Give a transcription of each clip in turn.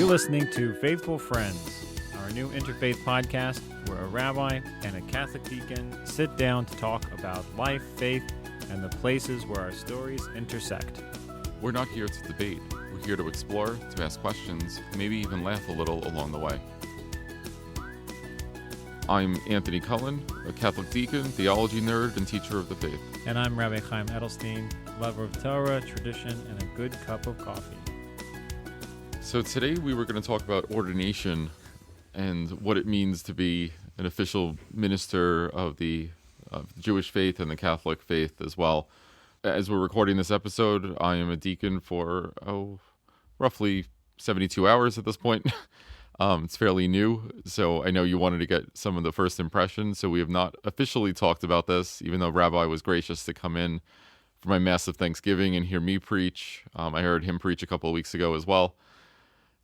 listening to Faithful Friends, our new interfaith podcast where a rabbi and a Catholic deacon sit down to talk about life, faith, and the places where our stories intersect. We're not here to debate. We're here to explore, to ask questions, maybe even laugh a little along the way. I'm Anthony Cullen, a Catholic deacon, theology nerd, and teacher of the faith. And I'm Rabbi Chaim Edelstein, lover of Torah, tradition, and a good cup of coffee. So today we were going to talk about ordination and what it means to be an official minister of the Jewish faith and the Catholic faith as well. As we're recording this episode, I am a deacon for, roughly 72 hours at this point. It's fairly new, so I know you wanted to get some of the first impressions, so we have not officially talked about this, even though Rabbi was gracious to come in for my massive Thanksgiving and hear me preach. I heard him preach a couple of weeks ago as well.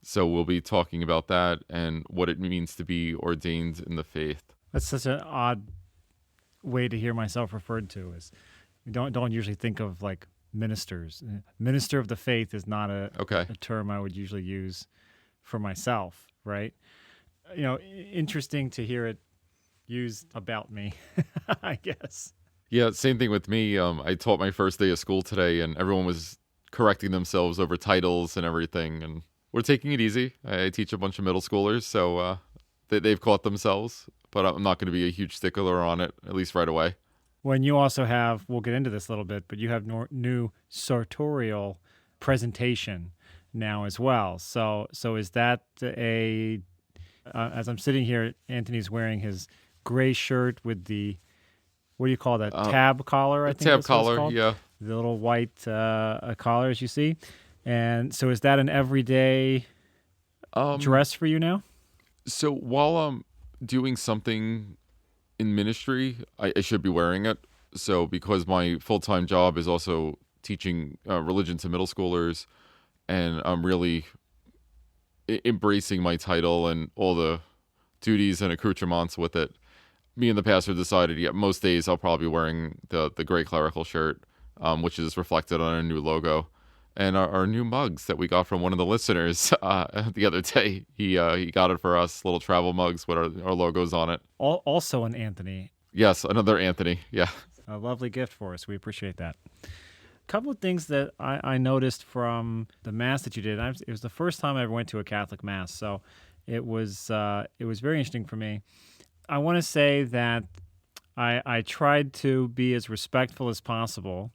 So we'll be talking about that and what it means to be ordained in the faith. That's such an odd way to hear myself referred to. As we don't usually think of like ministers. Minister of the faith is not a term I would usually use for myself, right? You know, interesting to hear it used about me, I guess. Yeah, same thing with me. I taught my first day of school today, and everyone was correcting themselves over titles and everything, and we're taking it easy. I teach a bunch of middle schoolers, so they've caught themselves, but I'm not going to be a huge stickler on it, at least right away. When you also have, we'll get into this a little bit, but you have new sartorial presentation now as well. So is that as I'm sitting here, Anthony's wearing his gray shirt with the, what do you call that, tab collar? I think tab that's what it's collar, called? yeah. The little white collar, as you see. And so is that an everyday dress for you now? So while I'm doing something in ministry, I should be wearing it. So because my full-time job is also teaching religion to middle schoolers, and I'm really embracing my title and all the duties and accoutrements with it, me and the pastor decided, most days I'll probably be wearing the gray clerical shirt, which is reflected on a new logo. And our new mugs that we got from one of the listeners the other day. He got it for us, little travel mugs with our logos on it. Also an Anthony. Yes, another Anthony, yeah. A lovely gift for us. We appreciate that. A couple of things that I noticed from the Mass that you did. It was the first time I ever went to a Catholic Mass, so it was very interesting for me. I want to say that I tried to be as respectful as possible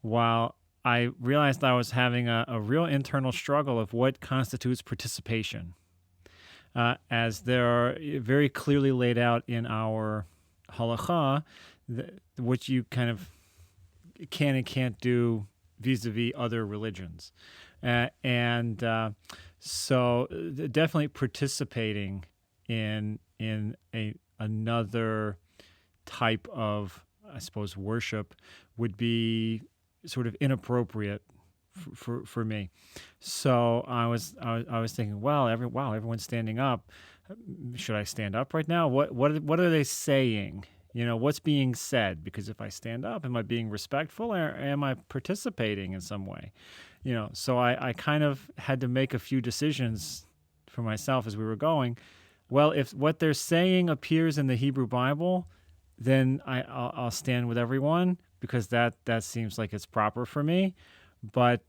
while I realized I was having a real internal struggle of what constitutes participation, as there are very clearly laid out in our halakha, what you kind of can and can't do vis-a-vis other religions. So definitely participating in another type of, I suppose, worship would be sort of inappropriate for me. So I was thinking, everyone's standing up. Should I stand up right now? What are they saying? You know, what's being said? Because if I stand up, am I being respectful or am I participating in some way? You know, so I kind of had to make a few decisions for myself as we were going. Well, if what they're saying appears in the Hebrew Bible, then I'll stand with everyone, because that seems like it's proper for me. But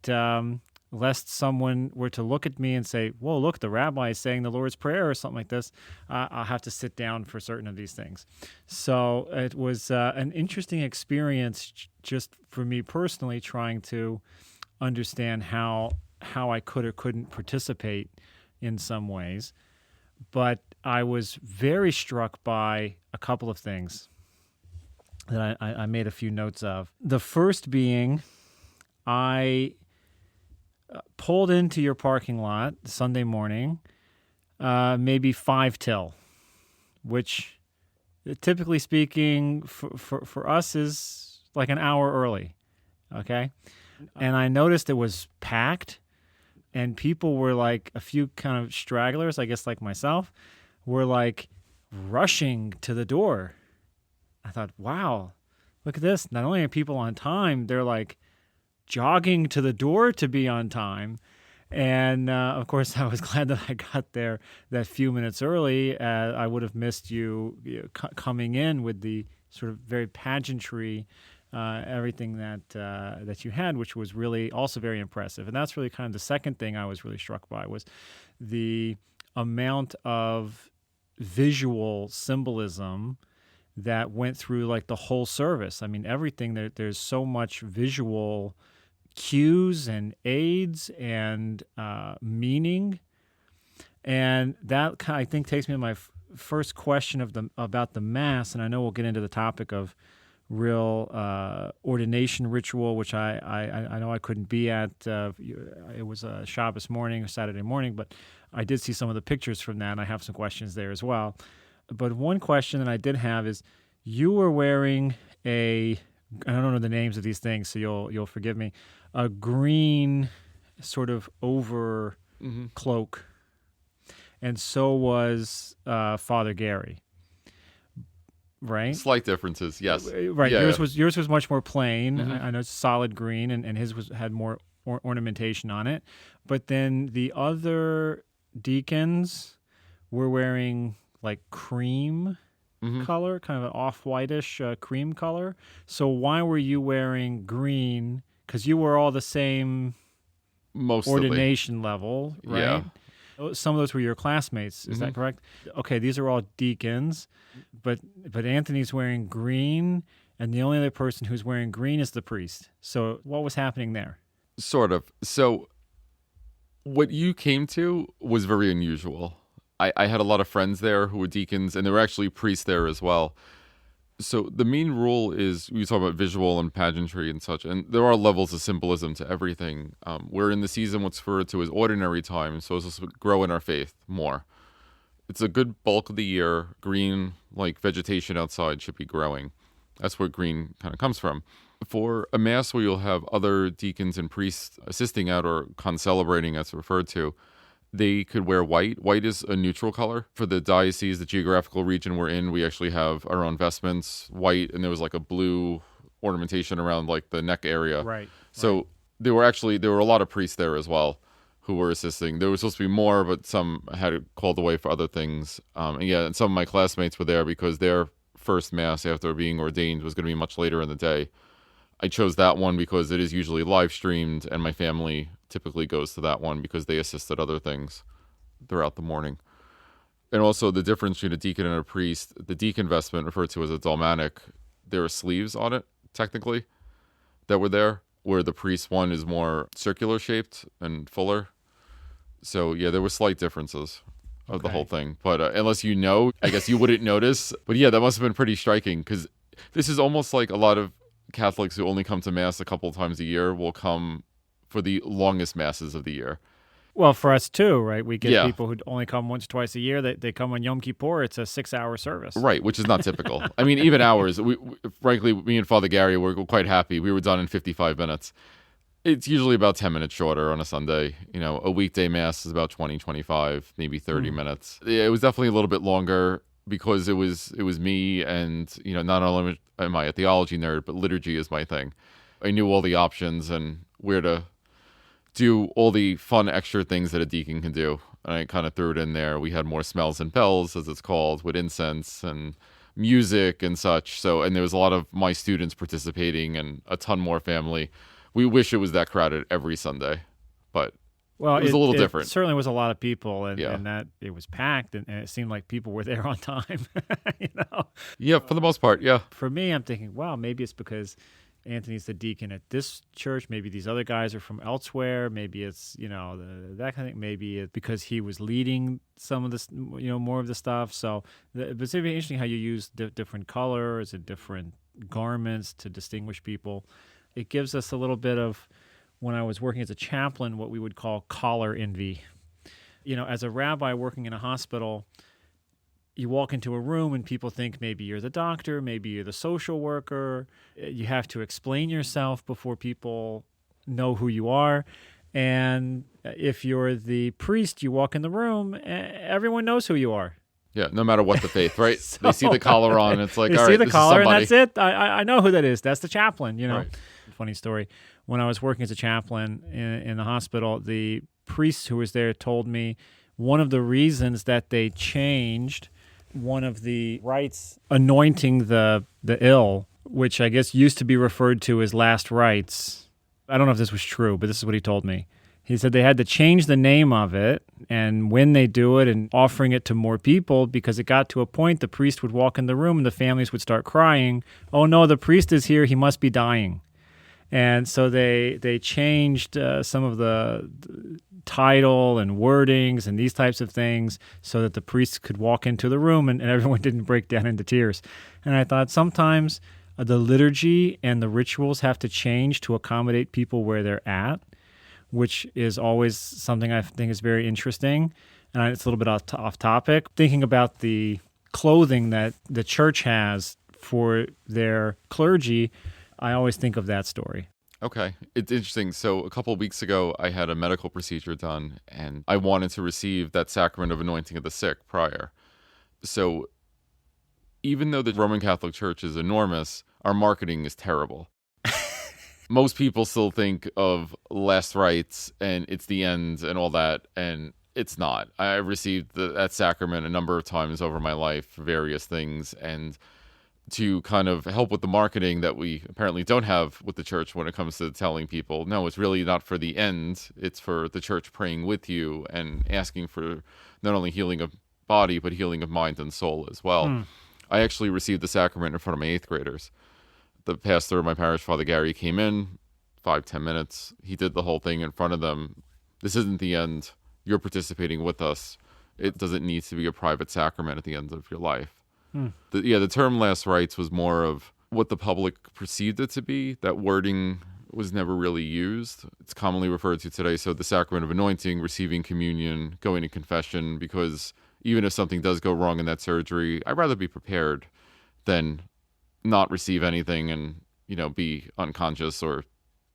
lest someone were to look at me and say, whoa, look, the rabbi is saying the Lord's Prayer or something like this, I'll have to sit down for certain of these things. So it was an interesting experience just for me personally, trying to understand how I could or couldn't participate in some ways. But I was very struck by a couple of things that I made a few notes of. The first being, I pulled into your parking lot Sunday morning, maybe 5 till, which typically speaking for us is like an hour early, okay? And I noticed it was packed, and people were like, a few kind of stragglers, I guess like myself, were like rushing to the door. I thought, wow, look at this. Not only are people on time, they're like jogging to the door to be on time. And of course, I was glad that I got there that few minutes early. I would have missed you, coming in with the sort of very pageantry, everything that you had, which was really also very impressive. And that's really kind of the second thing I was really struck by, was the amount of visual symbolism that went through like the whole service. I mean, everything there's so much visual cues and aids and meaning, and that I think takes me to my first question about the Mass. And I know we'll get into the topic of real ordination ritual, which I know I couldn't be at. It was a Shabbos morning or Saturday morning, but I did see some of the pictures from that, and I have some questions there as well. But one question that I did have is, you were wearing I don't know the names of these things, so you'll forgive me, a green sort of over cloak, and so was Father Gary, right? Slight differences, yes. Right. Yeah, yours was much more plain. I know it's solid green, and his had more ornamentation on it. But then the other deacons were wearing like cream color, kind of an off-whitish cream color. So why were you wearing green? Because you were all the same ordination level, right? Yeah. Some of those were your classmates. Is that correct? Okay, these are all deacons, but Anthony's wearing green, and the only other person who's wearing green is the priest. So what was happening there? Sort of. So what you came to was very unusual. I had a lot of friends there who were deacons, and there were actually priests there as well. So the main rule is, we talk about visual and pageantry and such, and there are levels of symbolism to everything. We're in the season what's referred to as ordinary time, so it's to grow in our faith more. It's a good bulk of the year. Green, like vegetation outside, should be growing. That's where green kind of comes from. For a Mass where you'll have other deacons and priests assisting out or concelebrating, as referred to, they could wear white. White is a neutral color. For the diocese, the geographical region we're in, we actually have our own vestments, white, and there was like a blue ornamentation around like the neck area. Right. So there were a lot of priests there as well who were assisting. There was supposed to be more, but some had called away for other things. And some of my classmates were there because their first Mass after being ordained was going to be much later in the day. I chose that one because it is usually live streamed, and my family typically goes to that one because they assisted other things throughout the morning. And also the difference between a deacon and a priest, the deacon vestment, referred to as a dalmatic, there are sleeves on it, technically, that were there, where the priest one is more circular shaped and fuller. So yeah, there were slight differences of the whole thing. But unless you know, I guess you wouldn't notice. But yeah, that must have been pretty striking, because this is almost like a lot of Catholics who only come to Mass a couple of times a year will come for the longest Masses of the year. Well, for us too, right? We get people who only come once, twice a year. They come on Yom Kippur. It's a 6-hour service. Right, which is not typical. I mean, even ours, frankly, me and Father Gary were quite happy. We were done in 55 minutes. It's usually about 10 minutes shorter on a Sunday. A weekday Mass is about 20, 25, maybe 30 minutes. Yeah, it was definitely a little bit longer because it was me, and not only am I a theology nerd, but liturgy is my thing. I knew all the options and where to do all the fun extra things that a deacon can do, and I kind of threw it in there. We had more smells and bells, as it's called, with incense and music and such. So, and there was a lot of my students participating and a ton more family. We wish it was that crowded every Sunday, but it was a little different. It certainly was a lot of people, and that it was packed, and it seemed like people were there on time. Yeah, for the most part, yeah. For me, I'm thinking, wow, maybe it's because Anthony's the deacon at this church. Maybe these other guys are from elsewhere. Maybe it's that kind of thing. Maybe it's because he was leading some of this, more of the stuff. So it's very interesting how you use different colors and different garments to distinguish people. It gives us a little bit of, when I was working as a chaplain, what we would call collar envy. As a rabbi working in a hospital, you walk into a room and people think maybe you're the doctor, maybe you're the social worker. You have to explain yourself before people know who you are. And if you're the priest, you walk in the room, everyone knows who you are. Yeah, no matter what the faith, right? They see the collar on, and it's like, all right, see the this collar, is somebody. And that's it. I know who that is. That's the chaplain, Right. Funny story. When I was working as a chaplain in the hospital, the priest who was there told me one of the reasons that they changed one of the rites anointing the ill, which I guess used to be referred to as last rites. I don't know if this was true, but this is what he told me. He said they had to change the name of it, and when they do it and offering it to more people, because it got to a point the priest would walk in the room and the families would start crying, "Oh no, the priest is here, he must be dying." And so they changed some of the title and wordings and these types of things so that the priest could walk into the room and everyone didn't break down into tears. And I thought sometimes the liturgy and the rituals have to change to accommodate people where they're at, which is always something I think is very interesting. And it's a little bit off topic. Thinking about the clothing that the church has for their clergy, I always think of that story. Okay. It's interesting. So a couple of weeks ago, I had a medical procedure done, and I wanted to receive that sacrament of anointing of the sick prior. So even though the Roman Catholic Church is enormous, our marketing is terrible. Most people still think of last rites and it's the end and all that, and it's not. I received that sacrament a number of times over my life for various things, and to kind of help with the marketing that we apparently don't have with the church when it comes to telling people, no, it's really not for the end. It's for the church praying with you and asking for not only healing of body, but healing of mind and soul as well. I actually received the sacrament in front of my 8th graders. The pastor of my parish, Father Gary, came in 5-10 minutes. He did the whole thing in front of them. This isn't the end. You're participating with us. It doesn't need to be a private sacrament at the end of your life. The term last rites was more of what the public perceived it to be. That wording was never really used. It's commonly referred to today. So the sacrament of anointing, receiving communion, going to confession, because even if something does go wrong in that surgery, I'd rather be prepared than not receive anything and, be unconscious or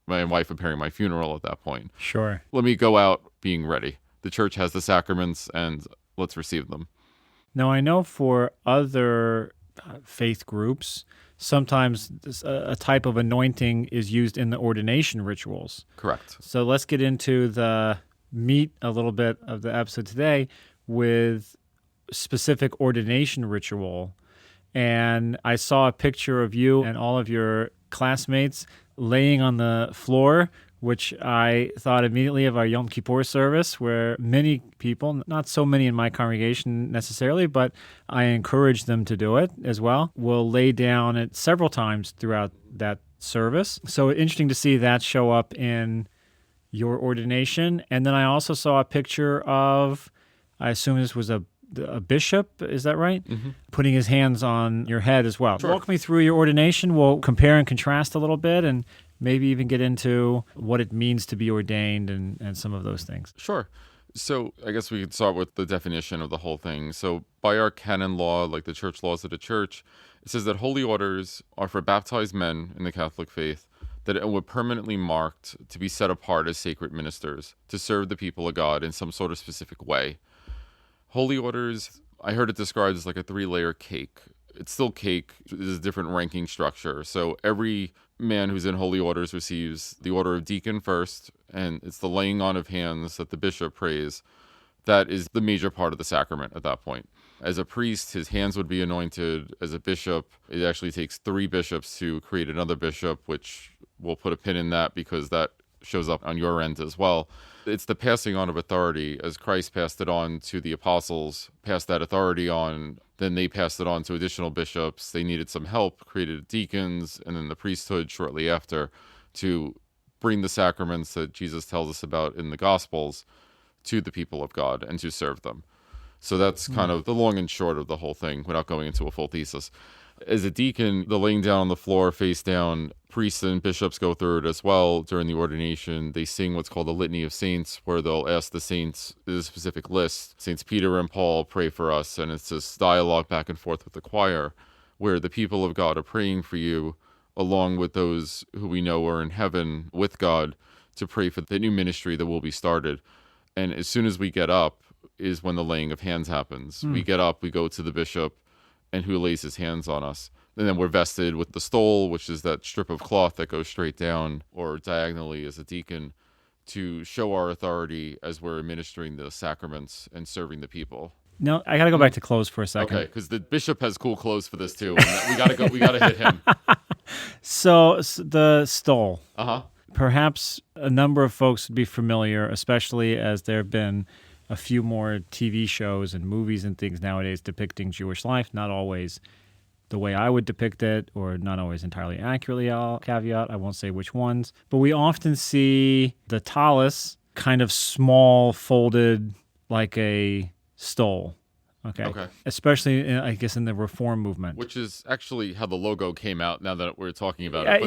my wife preparing my funeral at that point. Sure. Let me go out being ready. The church has the sacraments and let's receive them. Now, I know for other faith groups, sometimes a type of anointing is used in the ordination rituals. Correct. So let's get into the meat a little bit of the episode today with specific ordination ritual. And I saw a picture of you and all of your classmates laying on the floor, which I thought immediately of our Yom Kippur service, where many people, not so many in my congregation necessarily, but I encourage them to do it as well, will lay down it several times throughout that service. So interesting to see that show up in your ordination. And then I also saw a picture of, I assume this was a bishop, is that right? Mm-hmm. Putting his hands on your head as well. Sure. Walk me through your ordination. We'll compare and contrast a little bit and maybe even get into what it means to be ordained and some of those things. Sure. So I guess we could start with the definition of the whole thing. So by our canon law, like the church laws of the church, it says that holy orders are for baptized men in the Catholic faith that were permanently marked to be set apart as sacred ministers to serve the people of God in some sort of specific way. Holy orders, I heard it described as like a 3-layer cake. It's still cake. There's a different ranking structure. So every man who's in holy orders receives the order of deacon first, and it's the laying on of hands that the bishop prays. That is the major part of the sacrament at that point. As a priest, his hands would be anointed. As a bishop, it actually takes 3 bishops to create another bishop, which we'll put a pin in that because that shows up on your end as well. It's the passing on of authority. As Christ passed it on to the apostles, passed that authority on, then they passed it on to additional bishops. They needed some help, created deacons, and then the priesthood shortly after to bring the sacraments that Jesus tells us about in the Gospels to the people of God and to serve them. So that's kind of the long and short of the whole thing without going into a full thesis. As a deacon, the laying down on the floor face down, priests and bishops go through it as well during the ordination. They sing what's called a litany of saints, where they'll ask the saints a specific list. Saints Peter and Paul, pray for us. And it's this dialogue back and forth with the choir where the people of God are praying for you along with those who we know are in heaven with God to pray for the new ministry that will be started. And as soon as we get up is when the laying of hands happens. We get up, we go to the bishop, and who lays his hands on us. And then we're vested with the stole, which is that strip of cloth that goes straight down or diagonally as a deacon to show our authority as we're administering the sacraments and serving the people. No, I got to go back to clothes for a second. Okay, because the bishop has cool clothes for this too. We gotta hit him. So the stole. Uh-huh. Perhaps a number of folks would be familiar, especially as there have been a few more TV shows and movies and things nowadays depicting Jewish life, not always the way I would depict it, or not always entirely accurately, I'll caveat. I won't say which ones. But we often see the tallis kind of small, folded like a stole. Okay. Especially, I guess, in the Reform movement. Which is actually how the logo came out now that we're talking about it.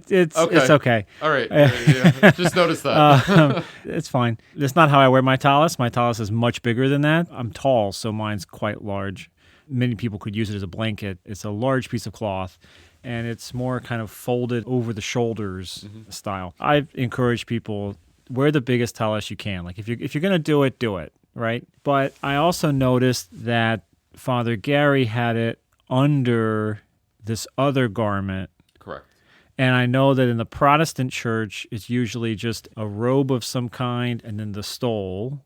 It's okay. All right. Yeah. Just notice that. It's fine. That's not how I wear my tallis. My tallis is much bigger than that. I'm tall, so mine's quite large. Many people could use it as a blanket. It's a large piece of cloth, and it's more kind of folded over the shoulders style. I encourage people, wear the biggest tallis you can. Like if you're going to do it. Right? But I also noticed that Father Gary had it under this other garment. Correct. And I know that in the Protestant church, it's usually just a robe of some kind and then the stole.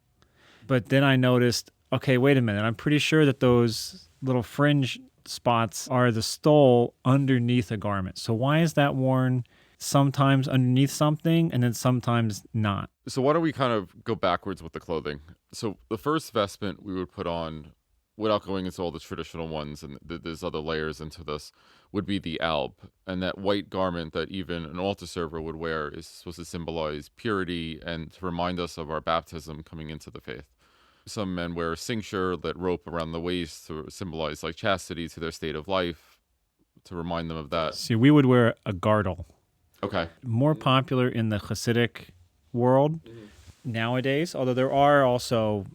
But then I noticed, okay, wait a minute. I'm pretty sure that those little fringe spots are the stole underneath a garment. So why is that worn sometimes underneath something and then sometimes not? So why don't we kind of go backwards with the clothing? So the first vestment we would put on, without going into all the traditional ones, and there's other layers into this, would be the alb. And that white garment that even an altar server would wear is supposed to symbolize purity and to remind us of our baptism coming into the faith. Some men wear a cincture, that rope around the waist to symbolize like chastity to their state of life, to remind them of that. See, we would wear a girdle. Okay. More popular in the Hasidic world nowadays, although there are also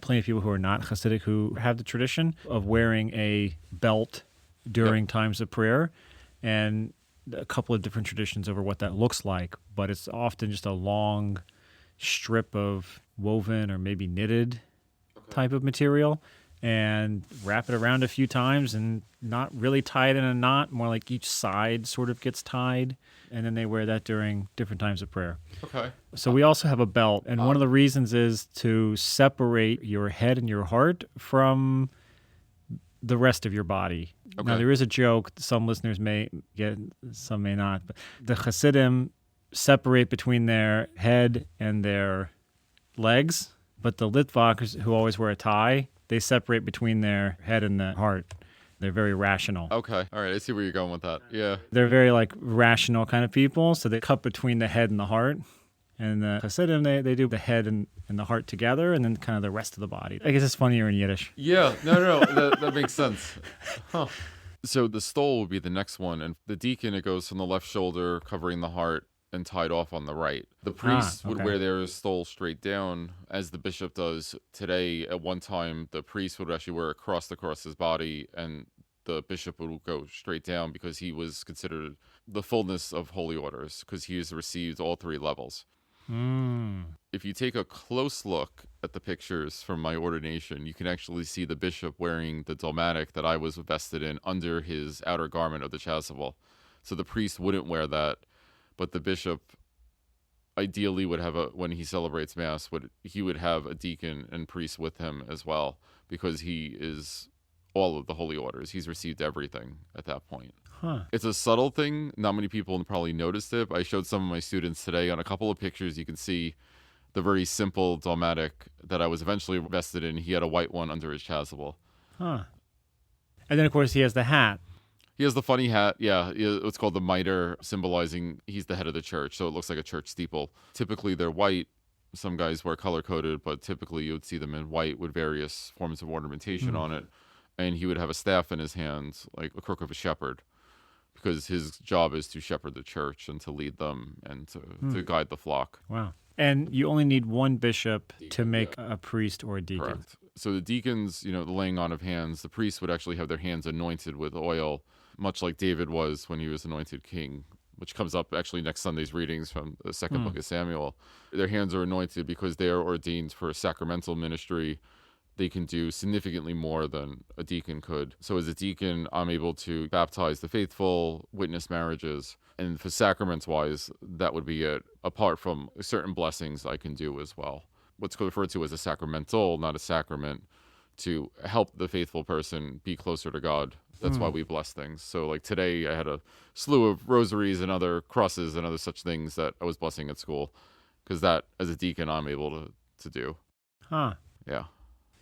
plenty of people who are not Hasidic who have the tradition of wearing a belt during times of prayer, and a couple of different traditions over what that looks like, but it's often just a long strip of woven or maybe knitted type of material, and wrap it around a few times and not really tie it in a knot, more like each side sort of gets tied, and then they wear that during different times of prayer. Okay. So we also have a belt, and one of the reasons is to separate your head and your heart from the rest of your body. Okay. Now, there is a joke, some listeners may get, some may not, but the Hasidim separate between their head and their legs, but the Litvaks, who always wear a tie, they separate between their head and the heart. They're very rational. Okay. All right. I see where you're going with that. Yeah. They're very rational kind of people. So they cut between the head and the heart. And the Hasidim, they do the head and the heart together, and then kind of the rest of the body. I guess it's funnier in Yiddish. Yeah. No. that makes sense. Huh. So the stole would be the next one. And the deacon, it goes from the left shoulder, covering the heart, and tied off on the right. The priest would wear their stole straight down, as the bishop does today. At one time, the priest would actually wear it crossed across his body, and the bishop would go straight down because he was considered the fullness of holy orders, because he has received all three levels. If you take a close look at the pictures from my ordination, you can actually see the bishop wearing the dalmatic that I was vested in under his outer garment of the chasuble. So the priest wouldn't wear that, but the bishop ideally would have when he celebrates mass, he would have a deacon and priest with him as well, because he is all of the holy orders. He's received everything at that point. It's a subtle thing. Not many people probably noticed it, but I showed some of my students today on a couple of pictures. You can see the very simple dalmatic that I was eventually vested in. He had a white one under his chasuble. And then, of course, he has the hat. He has the funny hat, yeah. It's called the mitre, symbolizing he's the head of the church, so it looks like a church steeple. Typically, they're white. Some guys wear color-coded, but typically you would see them in white with various forms of ornamentation on it. And he would have a staff in his hands, like a crook of a shepherd, because his job is to shepherd the church and to lead them and to guide the flock. Wow. And you only need one bishop to make a priest or a deacon. Correct. So the deacons, the laying on of hands, the priests would actually have their hands anointed with oil, much like David was when he was anointed king, which comes up actually next Sunday's readings from the second book of Samuel. Their hands are anointed because they are ordained for a sacramental ministry, they can do significantly more than a deacon could. So as a deacon, I'm able to baptize the faithful, witness marriages. And for sacraments wise, that would be it, apart from certain blessings I can do as well. What's referred to as a sacramental, not a sacrament, to help the faithful person be closer to God. That's why we bless things. So like today I had a slew of rosaries and other crosses and other such things that I was blessing at school, because that, as a deacon, I'm able to do. Huh. Yeah.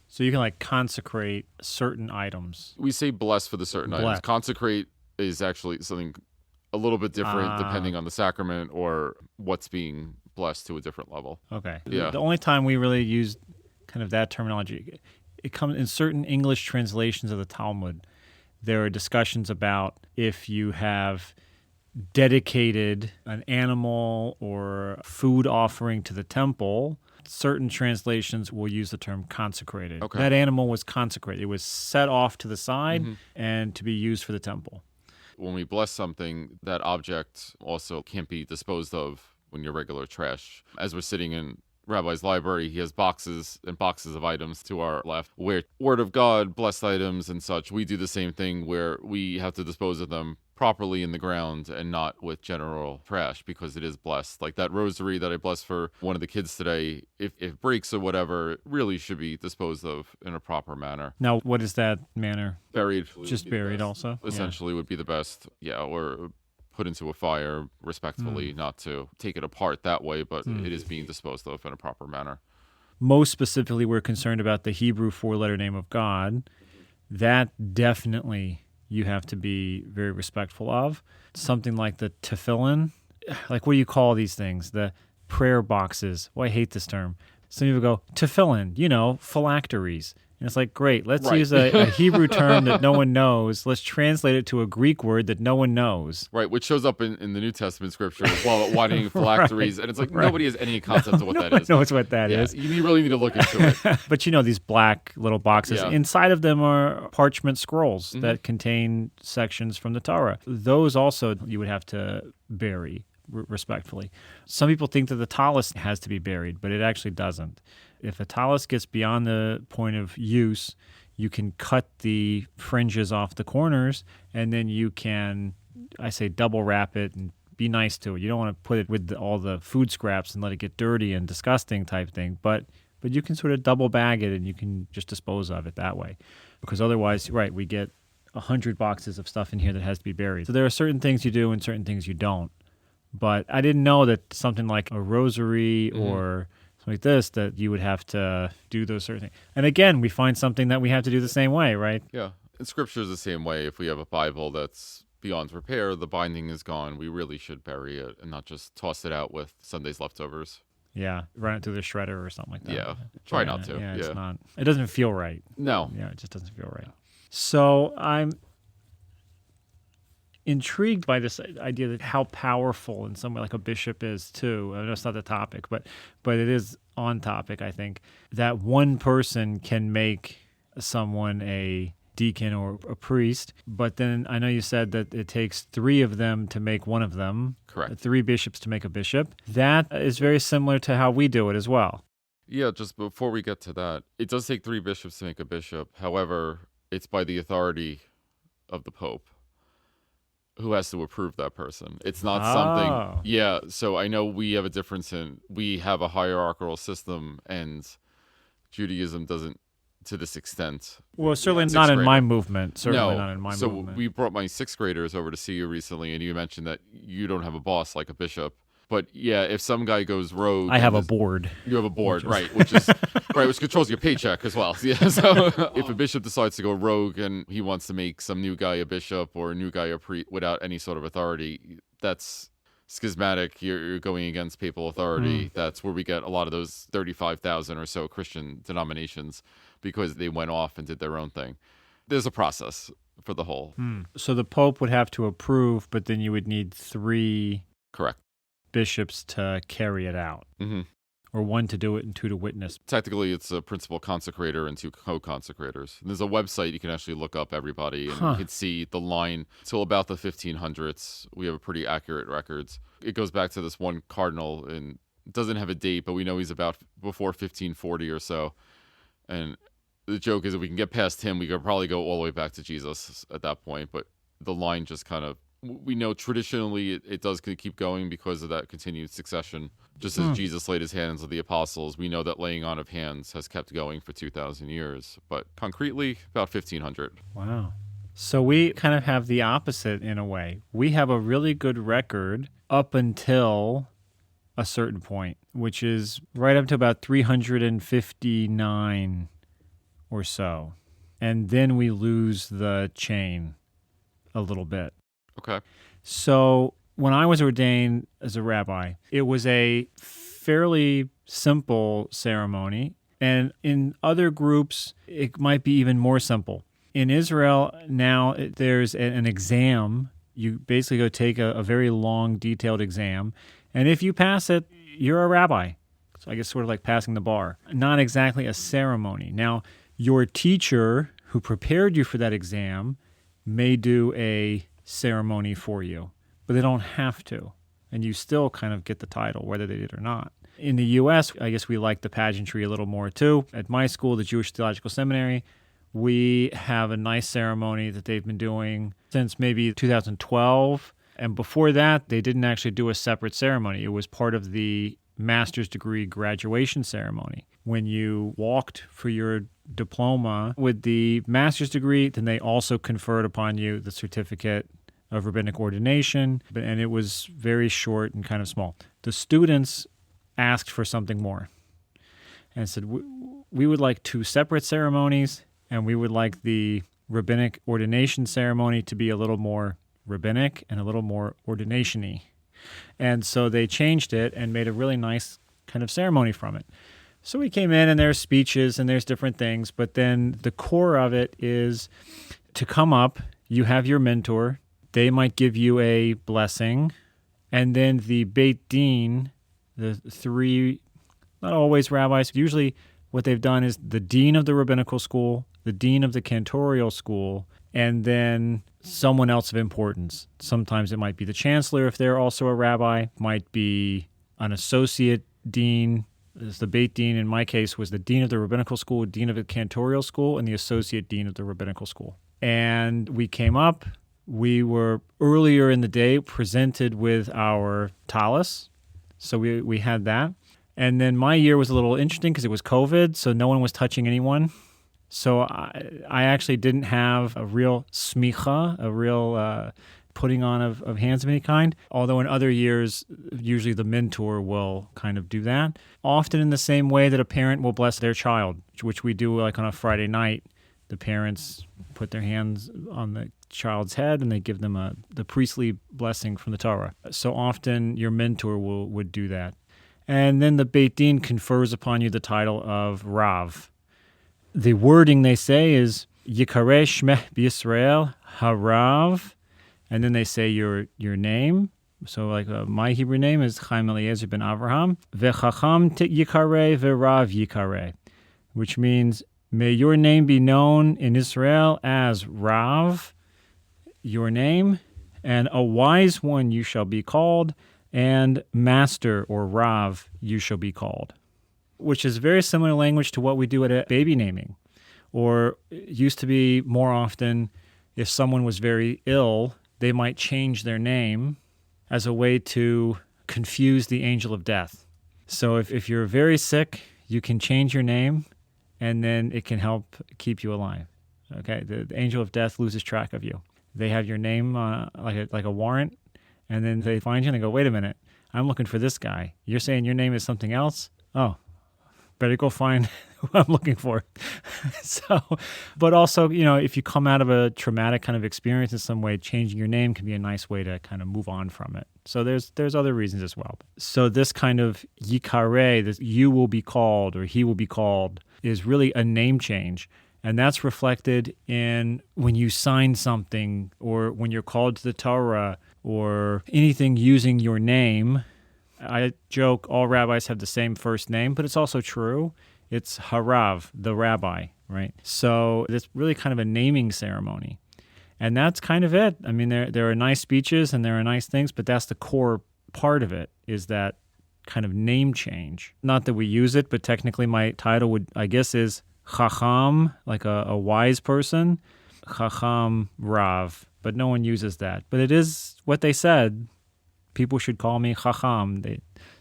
So you can like consecrate certain items. We say bless for the certain items. Bless. Consecrate is actually something a little bit different depending on the sacrament or what's being blessed to a different level. Okay. Yeah. The only time we really use kind of that terminology, it comes in certain English translations of the Talmud. There are discussions about if you have dedicated an animal or food offering to the temple, certain translations will use the term consecrated. Okay. That animal was consecrated. It was set off to the side and to be used for the temple. When we bless something, that object also can't be disposed of when you're regular trash. As we're sitting in Rabbi's library, he has boxes and boxes of items to our left where Word of God, blessed items and such. We do the same thing where we have to dispose of them properly in the ground and not with general trash because it is blessed. Like that rosary that I blessed for one of the kids today, if it breaks or whatever, it really should be disposed of in a proper manner. Now, what is that manner? Buried. Just buried also? Essentially would be the best. Yeah, or put into a fire respectfully, not to take it apart that way, but it is being disposed of in a proper manner. Most specifically, we're concerned about the Hebrew four-letter name of God. That definitely you have to be very respectful of. Something like the tefillin, like what do you call these things? The prayer boxes. Well, I hate this term. Some people go, tefillin, phylacteries. And it's like, great, let's use a Hebrew term that no one knows. Let's translate it to a Greek word that no one knows. Right, which shows up in the New Testament scripture while wanting phylacteries. And it's like nobody has any concept of what that is. No one knows what that is. You really need to look into it. But these black little boxes, inside of them are parchment scrolls that contain sections from the Torah. Those also you would have to bury respectfully. Some people think that the tallis has to be buried, but it actually doesn't. If a tallis gets beyond the point of use, you can cut the fringes off the corners, and then you can, I say, double wrap it and be nice to it. You don't want to put it with all the food scraps and let it get dirty and disgusting type thing, but you can sort of double bag it and you can just dispose of it that way. Because otherwise, we get 100 boxes of stuff in here that has to be buried. So there are certain things you do and certain things you don't. But I didn't know that something like a rosary or something like this, that you would have to do those certain things. And again, we find something that we have to do the same way, right? Yeah. And scripture is the same way. If we have a Bible that's beyond repair, the binding is gone, we really should bury it and not just toss it out with Sunday's leftovers. Yeah. Run it through the shredder or something like that. Yeah. Try not to. Yeah, it's not. It doesn't feel right. No. Yeah, it just doesn't feel right. So I'm intrigued by this idea that how powerful in some way like a bishop is too. I know it's not the topic, but it is on topic, I think, that one person can make someone a deacon or a priest, but then I know you said that it takes 3 of them to make one of them. Correct. 3 bishops to make a bishop. That is very similar to how we do it as well. Yeah, just before we get to that, it does take 3 bishops to make a bishop. However, it's by the authority of the Pope, who has to approve that person. It's not something. Yeah. So I know we have a difference we have a hierarchical system, and Judaism doesn't to this extent. Well, certainly not in my movement. Certainly not in my movement. So we brought my 6th graders over to see you recently, and you mentioned that you don't have a boss like a bishop. But yeah, if some guy goes rogue, I have a board. You have a board, which controls your paycheck as well. Yeah. So if a bishop decides to go rogue and he wants to make some new guy a bishop or a new guy a priest without any sort of authority, that's schismatic. You're going against papal authority. That's where we get a lot of those 35,000 or so Christian denominations, because they went off and did their own thing. There's a process for the whole. So the Pope would have to approve, but then you would need 3 correct bishops to carry it out. Or 1 to do it and 2 to witness. Technically, it's a principal consecrator and 2 co-consecrators. And there's a website you can actually look up everybody, and you can see the line till about the 1500s. We have a pretty accurate records. It goes back to this one cardinal, and it doesn't have a date, but we know he's about before 1540 or so. And the joke is if we can get past him, we could probably go all the way back to Jesus at that point. But the line just kind of, we know traditionally it does keep going because of that continued succession. Just as Jesus laid his hands on the apostles, we know that laying on of hands has kept going for 2,000 years. But concretely, about 1,500. Wow. So we kind of have the opposite in a way. We have a really good record up until a certain point, which is right up to about 359 or so. And then we lose the chain a little bit. Okay. So when I was ordained as a rabbi, it was a fairly simple ceremony. And in other groups, it might be even more simple. In Israel, now there's an exam. You basically go take a very long, detailed exam. And if you pass it, you're a rabbi. So I guess sort of like passing the bar. Not exactly a ceremony. Now, your teacher who prepared you for that exam may do a ceremony for you, but they don't have to. And you still kind of get the title, whether they did or not. In the U.S., I guess we like the pageantry a little more too. At my school, the Jewish-Theological Seminary, we have a nice ceremony that they've been doing since maybe 2012. And before that, they didn't actually do a separate ceremony. It was part of the master's degree graduation ceremony. When you walked for your diploma with the master's degree, then they also conferred upon you the certificate of rabbinic ordination, and it was very short and kind of small. The students asked for something more and said, we would like 2 separate ceremonies, and we would like the rabbinic ordination ceremony to be a little more rabbinic and a little more ordination-y. And so they changed it and made a really nice kind of ceremony from it. So we came in, and there's speeches and there's different things, but then the core of it is to come up, you have your mentor, they might give you a blessing, and then the Beit Din, the 3, not always rabbis, usually what they've done is the dean of the rabbinical school, the dean of the cantorial school, and then someone else of importance. Sometimes it might be the chancellor if they're also a rabbi, might be an associate dean. The Beit Din, in my case, was the dean of the rabbinical school, dean of the cantorial school, and the associate dean of the rabbinical school. And we came up. We were earlier in the day presented with our talus. So we had that. And then my year was a little interesting because it was COVID, so no one was touching anyone. So I actually didn't have a real smicha, a real putting on of hands of any kind, although in other years, usually the mentor will kind of do that. Often in the same way that a parent will bless their child, which we do like on a Friday night. The parents put their hands on the child's head and they give them the priestly blessing from the Torah. So often your mentor would do that. And then the Beit Din confers upon you the title of Rav. The wording they say is Yikareh Shmeh B'Yisrael Harav, and then they say your name. So like my Hebrew name is Chaim Eliezer ben Avraham. V'chacham yikareh v'rav yikareh, which means may your name be known in Israel as Rav, your name, and a wise one you shall be called, and master or Rav you shall be called, which is very similar language to what we do at a baby naming. Or it used to be more often if someone was very ill, they might change their name as a way to confuse the angel of death. So if you're very sick, you can change your name, and then it can help keep you alive. Okay, the angel of death loses track of you. They have your name like a warrant, and then they find you and they go, wait a minute, I'm looking for this guy. You're saying your name is something else? Oh, better go find who I'm looking for. So, but also, if you come out of a traumatic kind of experience in some way, changing your name can be a nice way to kind of move on from it. So there's other reasons as well. So this kind of yikareh, this you will be called or he will be called, is really a name change. And that's reflected in when you sign something or when you're called to the Torah or anything using your name. I joke all rabbis have the same first name, but it's also true. It's Harav, the rabbi, right? So it's really kind of a naming ceremony. And that's kind of it. I mean, there are nice speeches and there are nice things, but that's the core part of it, is that kind of name change. Not that we use it, but technically my title is Chacham, like a wise person, Chacham Rav, but no one uses that. But it is what they said. People should call me Chacham.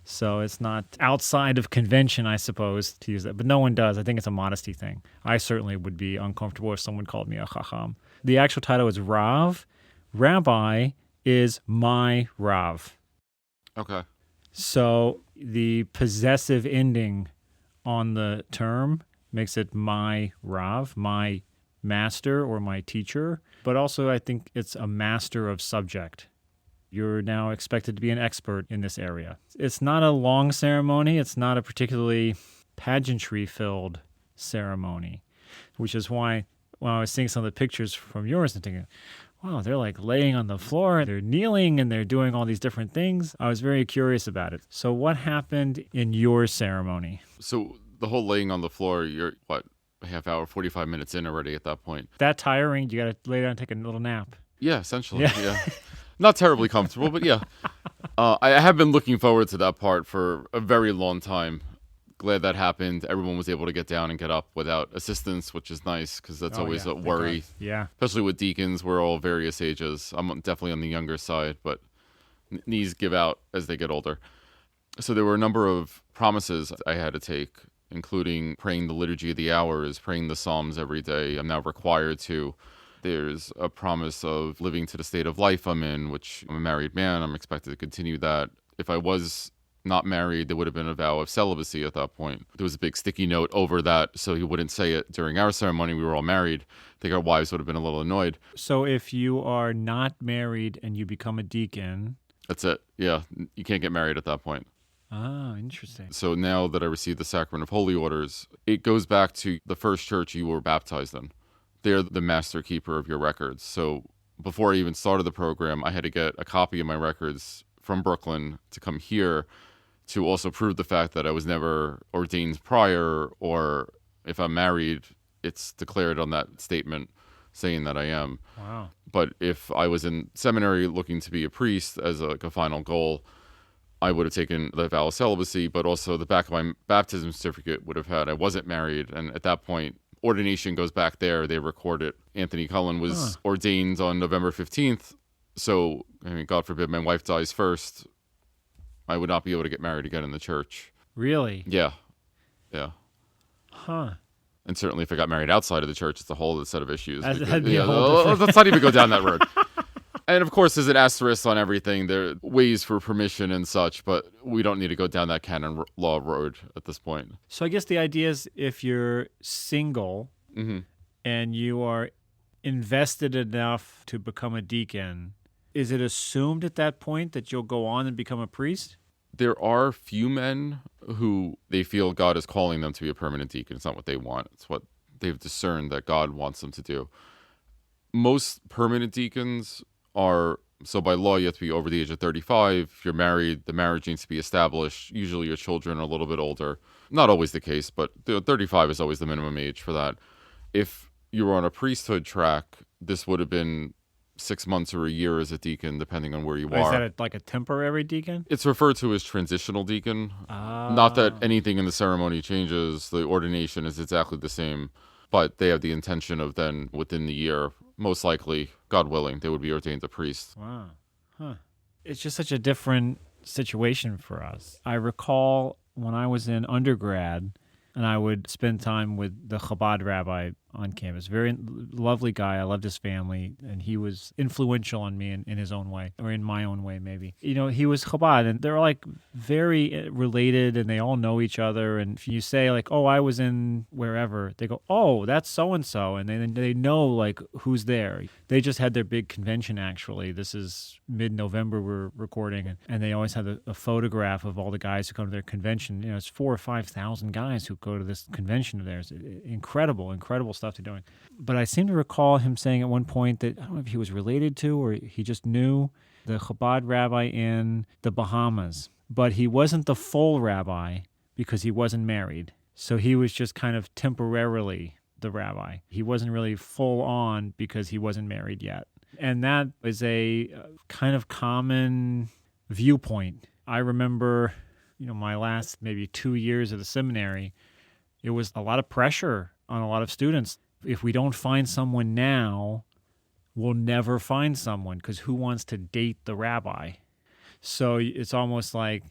So it's not outside of convention, I suppose, to use that. But no one does. I think it's a modesty thing. I certainly would be uncomfortable if someone called me a Chacham. The actual title is Rav. Rabbi is my Rav. Okay. So the possessive ending on the term makes it my Rav, my master or my teacher. But also I think it's a master of subject. You're now expected to be an expert in this area. It's not a long ceremony. It's not a particularly pageantry-filled ceremony, which is why when I was seeing some of the pictures from yours and thinking, wow, they're like laying on the floor, they're kneeling, and they're doing all these different things. I was very curious about it. So what happened in your ceremony? So the whole laying on the floor, you're, a half hour, 45 minutes in already at that point. That tiring? You got to lay down and take a little nap. Yeah, essentially. Yeah. Not terribly comfortable, but yeah. I have been looking forward to that part for a very long time. Glad that happened. Everyone was able to get down and get up without assistance, which is nice because that's always a worry. Yeah. Especially with deacons, we're all various ages. I'm definitely on the younger side, but knees give out as they get older. So there were a number of promises I had to take, including praying the liturgy of the hours, praying the Psalms every day. I'm now required to. There's a promise of living to the state of life I'm in, which I'm a married man. I'm expected to continue that. If I was not married, there would have been a vow of celibacy at that point. There was a big sticky note over that, so he wouldn't say it during our ceremony. We were all married. I think our wives would have been a little annoyed. So if you are not married and you become a deacon... That's it. Yeah, you can't get married at that point. Ah, interesting. So now that I received the sacrament of holy orders, it goes back to the first church you were baptized in. They're the master keeper of your records. So before I even started the program, I had to get a copy of my records from Brooklyn to come here to also prove the fact that I was never ordained prior, or if I'm married, it's declared on that statement saying that I am. Wow. But if I was in seminary looking to be a priest as a final goal, I would have taken the vow of celibacy, but also the back of my baptism certificate would have had I wasn't married. And at that point, ordination goes back there. They record it. Anthony Cullen was ordained on November 15th. So, I mean, God forbid my wife dies first, I would not be able to get married again in the church. Really? Yeah. Yeah. Huh. And certainly if I got married outside of the church, it's a whole other set of issues. That'd be a whole different... Let's not even go down that road. And of course, there's an asterisk on everything. There are ways for permission and such, but we don't need to go down that canon law road at this point. So I guess the idea is if you're single and you are invested enough to become a deacon, is it assumed at that point that you'll go on and become a priest? There are few men who they feel God is calling them to be a permanent deacon. It's not what they want. It's what they've discerned that God wants them to do. Most permanent deacons are, so by law, you have to be over the age of 35. If you're married, the marriage needs to be established. Usually your children are a little bit older. Not always the case, but 35 is always the minimum age for that. If you were on a priesthood track, this would have been 6 months or a year as a deacon, depending on where you are. Is that like a temporary deacon? It's referred to as transitional deacon. Not that anything in the ceremony changes. The ordination is exactly the same, but they have the intention of then within the year, most likely, God willing, they would be ordained a priest. Wow. Huh. It's just such a different situation for us. I recall when I was in undergrad and I would spend time with the Chabad rabbi on campus. Very lovely guy. I loved his family, and he was influential on me in his own way, or in my own way, maybe. You know, he was Chabad, and they're like very related, and they all know each other. And if you say like, "Oh, I was in wherever," they go, "Oh, that's so and so," and then they know like who's there. They just had their big convention. Actually, this is mid-November. We're recording, and they always have a photograph of all the guys who come to their convention. You know, it's 4,000 or 5,000 guys who go to this convention of theirs. Incredible stuff they're doing. But I seem to recall him saying at one point that, I don't know if he was related to or he just knew the Chabad rabbi in the Bahamas, but he wasn't the full rabbi because he wasn't married. So he was just kind of temporarily the rabbi. He wasn't really full on because he wasn't married yet. And that is a kind of common viewpoint. I remember, my last maybe 2 years of the seminary, it was a lot of pressure on a lot of students. If we don't find someone now, we'll never find someone, because who wants to date the rabbi? So it's almost like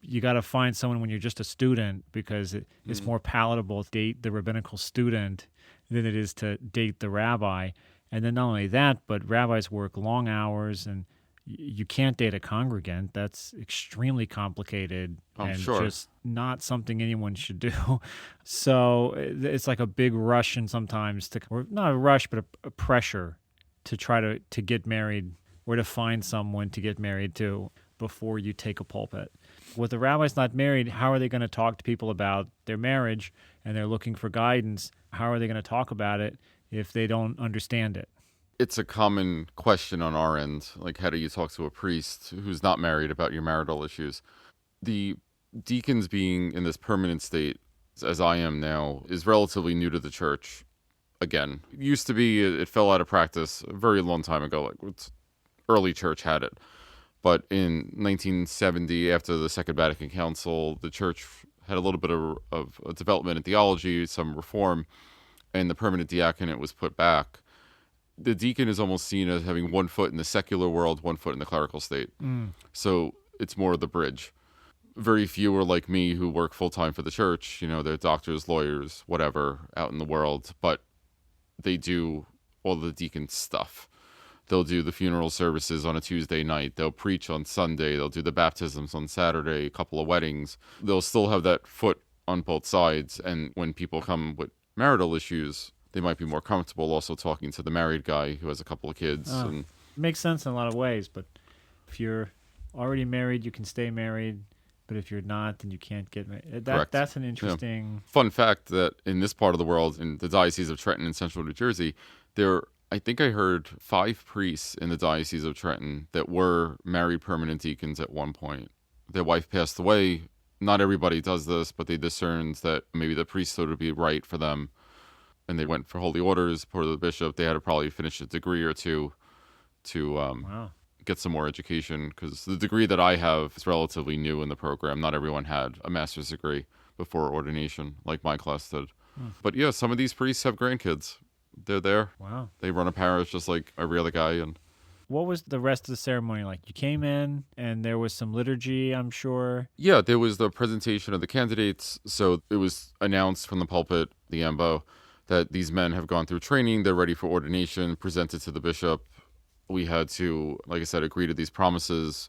you got to find someone when you're just a student, because it's more palatable to date the rabbinical student than it is to date the rabbi. And then not only that, but rabbis work long hours, and you can't date a congregant. That's extremely complicated and just not something anyone should do. So it's like a big rush, and sometimes or not a rush, but a pressure to try to get married, or to find someone to get married to before you take a pulpit. With the rabbis not married, how are they going to talk to people about their marriage, and they're looking for guidance? How are they going to talk about it if they don't understand it? It's a common question on our end. Like, how do you talk to a priest who's not married about your marital issues? The deacons being in this permanent state, as I am now, is relatively new to the church. Again, it used to be, it fell out of practice a very long time ago. Like, early church had it. But in 1970, after the Second Vatican Council, the church had a little bit of a development in theology, some reform, and the permanent diaconate was put back. The deacon is almost seen as having one foot in the secular world, one foot in the clerical state. So it's more of the bridge. Very few are like me who work full-time for the church. You know, they're doctors, lawyers, whatever, out in the world. But they do all the deacon stuff. They'll do the funeral services on a Tuesday night. They'll preach on Sunday. They'll do the baptisms on Saturday, a couple of weddings. They'll still have that foot on both sides. And when people come with marital issues, they might be more comfortable also talking to the married guy who has a couple of kids. And makes sense in a lot of ways, but if you're already married, you can stay married. But if you're not, then you can't get married. That's an interesting... Fun fact that in this part of the world, in the Diocese of Trenton in central New Jersey, I think I heard 5 priests in the Diocese of Trenton that were married permanent deacons at one point. Their wife passed away. Not everybody does this, but they discerned that maybe the priesthood would be right for them. And they went for holy orders, part of the bishop. They had to probably finish a degree or two to get some more education, because the degree that I have is relatively new in the program. Not everyone had a master's degree before ordination, like my class did. But yeah, some of these priests have grandkids. They're there. Wow. They run a parish just like every other guy. And what was the rest of the ceremony like? You came in and there was some liturgy, I'm sure. Yeah, there was the presentation of the candidates. So it was announced from the pulpit, the ambo, that these men have gone through training. They're ready for ordination, presented to the bishop. We had to, like I said, agree to these promises,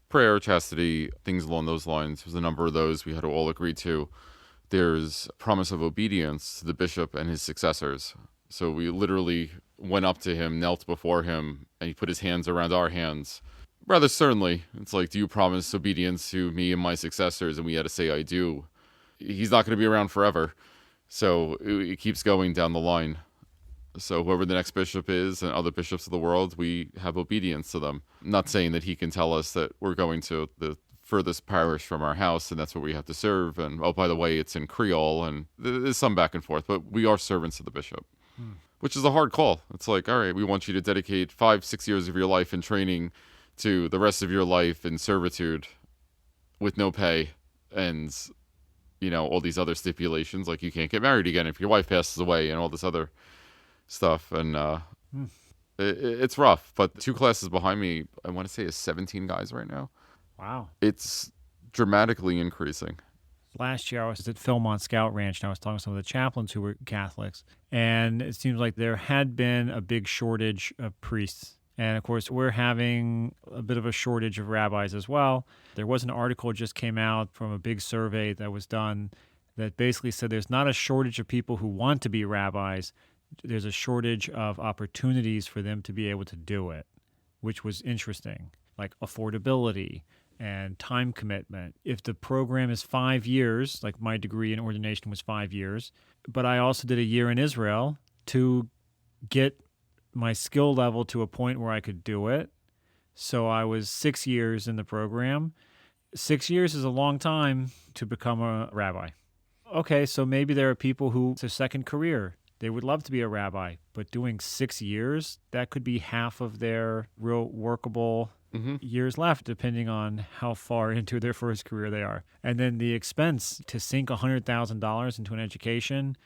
prayer, chastity, things along those lines. There's a number of those we had to all agree to. There's promise of obedience to the bishop and his successors. So we literally went up to him, knelt before him, and he put his hands around our hands. Rather sternly. It's like, do you promise obedience to me and my successors? And we had to say, I do. He's not going to be around forever. So it keeps going down the line. So whoever the next bishop is and other bishops of the world, we have obedience to them. I'm not saying that he can tell us that we're going to the furthest parish from our house and that's where we have to serve. And, oh, by the way, it's in Creole. And there's some back and forth, but we are servants of the bishop. Which is a hard call. It's like, all right, we want you to dedicate 5-6 years of your life in training to the rest of your life in servitude with no pay and, you know, all these other stipulations, like you can't get married again if your wife passes away and all this other stuff. And it's rough. But 2 classes behind me, I want to say is 17 guys right now. Wow. It's dramatically increasing. Last year, I was at Philmont Scout Ranch, and I was talking to some of the chaplains who were Catholics, and it seems like there had been a big shortage of priests. And, of course, we're having a bit of a shortage of rabbis as well. There was an article that just came out from a big survey that was done that basically said there's not a shortage of people who want to be rabbis. There's a shortage of opportunities for them to be able to do it, which was interesting, like affordability and time commitment. If the program is 5 years, like my degree in ordination was 5 years, but I also did a year in Israel to get my skill level to a point where I could do it. So I was 6 years in the program. 6 years is a long time to become a rabbi. Okay, so maybe there are people who it's a second career. They would love to be a rabbi, but doing 6 years, that could be half of their real workable years left, depending on how far into their first career they are. And then the expense to sink $100,000 into an education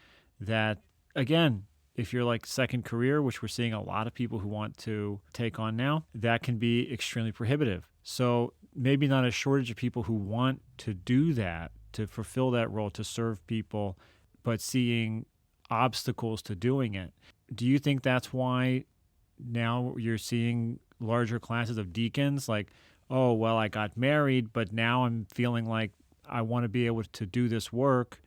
that, again, if you're like second career, which we're seeing a lot of people who want to take on now, that can be extremely prohibitive. So maybe not a shortage of people who want to do that, to fulfill that role, to serve people, but seeing obstacles to doing it. Do you think that's why now you're seeing larger classes of deacons? Like, oh, well, I got married, but now I'm feeling like I want to be able to do this work.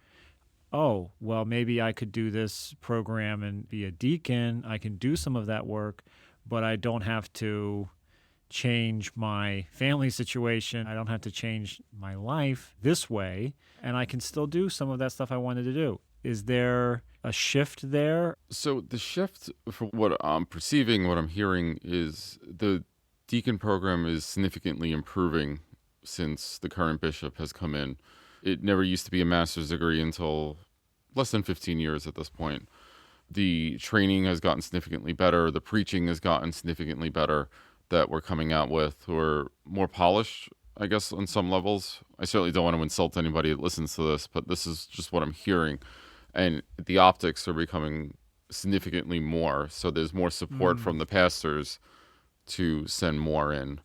Oh, well, maybe I could do this program and be a deacon. I can do some of that work, but I don't have to change my family situation. I don't have to change my life this way, and I can still do some of that stuff I wanted to do. Is there a shift there? So the shift, for what I'm perceiving, what I'm hearing, is the deacon program is significantly improving since the current bishop has come in. It never used to be a master's degree until less than 15 years at this point. The training has gotten significantly better. The preaching has gotten significantly better that we're coming out with. We're more polished, I guess, on some levels. I certainly don't want to insult anybody that listens to this, but this is just what I'm hearing. And the optics are becoming significantly more. So there's more support from the pastors to send more in.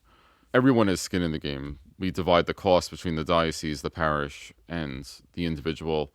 Everyone has skin in the game. We divide the cost between the diocese, the parish, and the individual.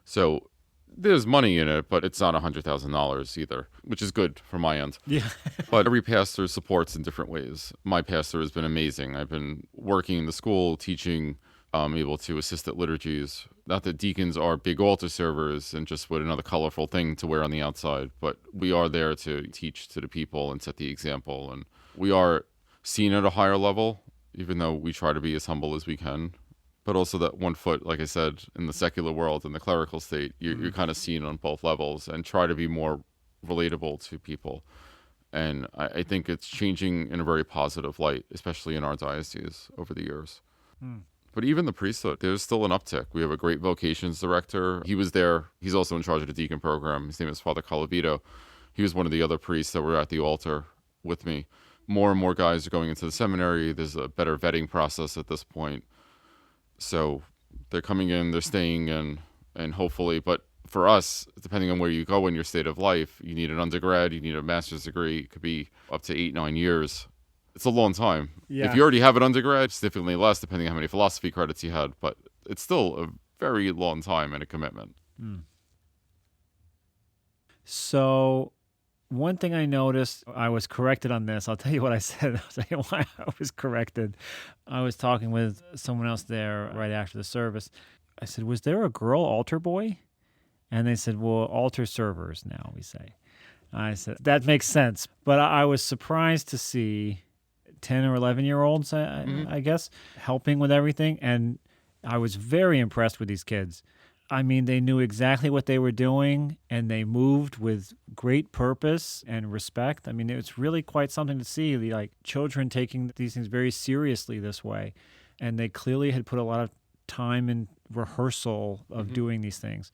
So there's money in it, but it's not $100,000 either, which is good from my end. Yeah. But every pastor supports in different ways. My pastor has been amazing. I've been working in the school, teaching. I'm able to assist at liturgies. Not that deacons are big altar servers and just with another colorful thing to wear on the outside, but we are there to teach to the people and set the example. And we are seen at a higher level, even though we try to be as humble as we can. But also that one foot, like I said, in the secular world, in the clerical state, you're kind of seen on both levels and try to be more relatable to people. And I think it's changing in a very positive light, especially in our diocese over the years. But even the priesthood, there's still an uptick. We have a great vocations director. He was there. He's also in charge of the deacon program. His name is Father Calavito. He was one of the other priests that were at the altar with me. More and more guys are going into the seminary. There's a better vetting process at this point. So they're coming in, they're staying in, and hopefully, but for us, depending on where you go in your state of life, you need an undergrad, you need a master's degree. It could be up to 8-9 years. It's a long time. Yeah. If you already have an undergrad, significantly less, depending on how many philosophy credits you had, but it's still a very long time and a commitment. So one thing I noticed, I was corrected on this. I'll tell you what I said. I'll tell you why I was corrected. I was talking with someone else there right after the service. I said, was there a girl altar boy? And they said, well, altar servers now, we say. I said, that makes sense. But I was surprised to see 10 or 11-year-olds, I guess, helping with everything. And I was very impressed with these kids. I mean, they knew exactly what they were doing, and they moved with great purpose and respect. I mean, it's really quite something to see, like children taking these things very seriously this way. And they clearly had put a lot of time and rehearsal of doing these things.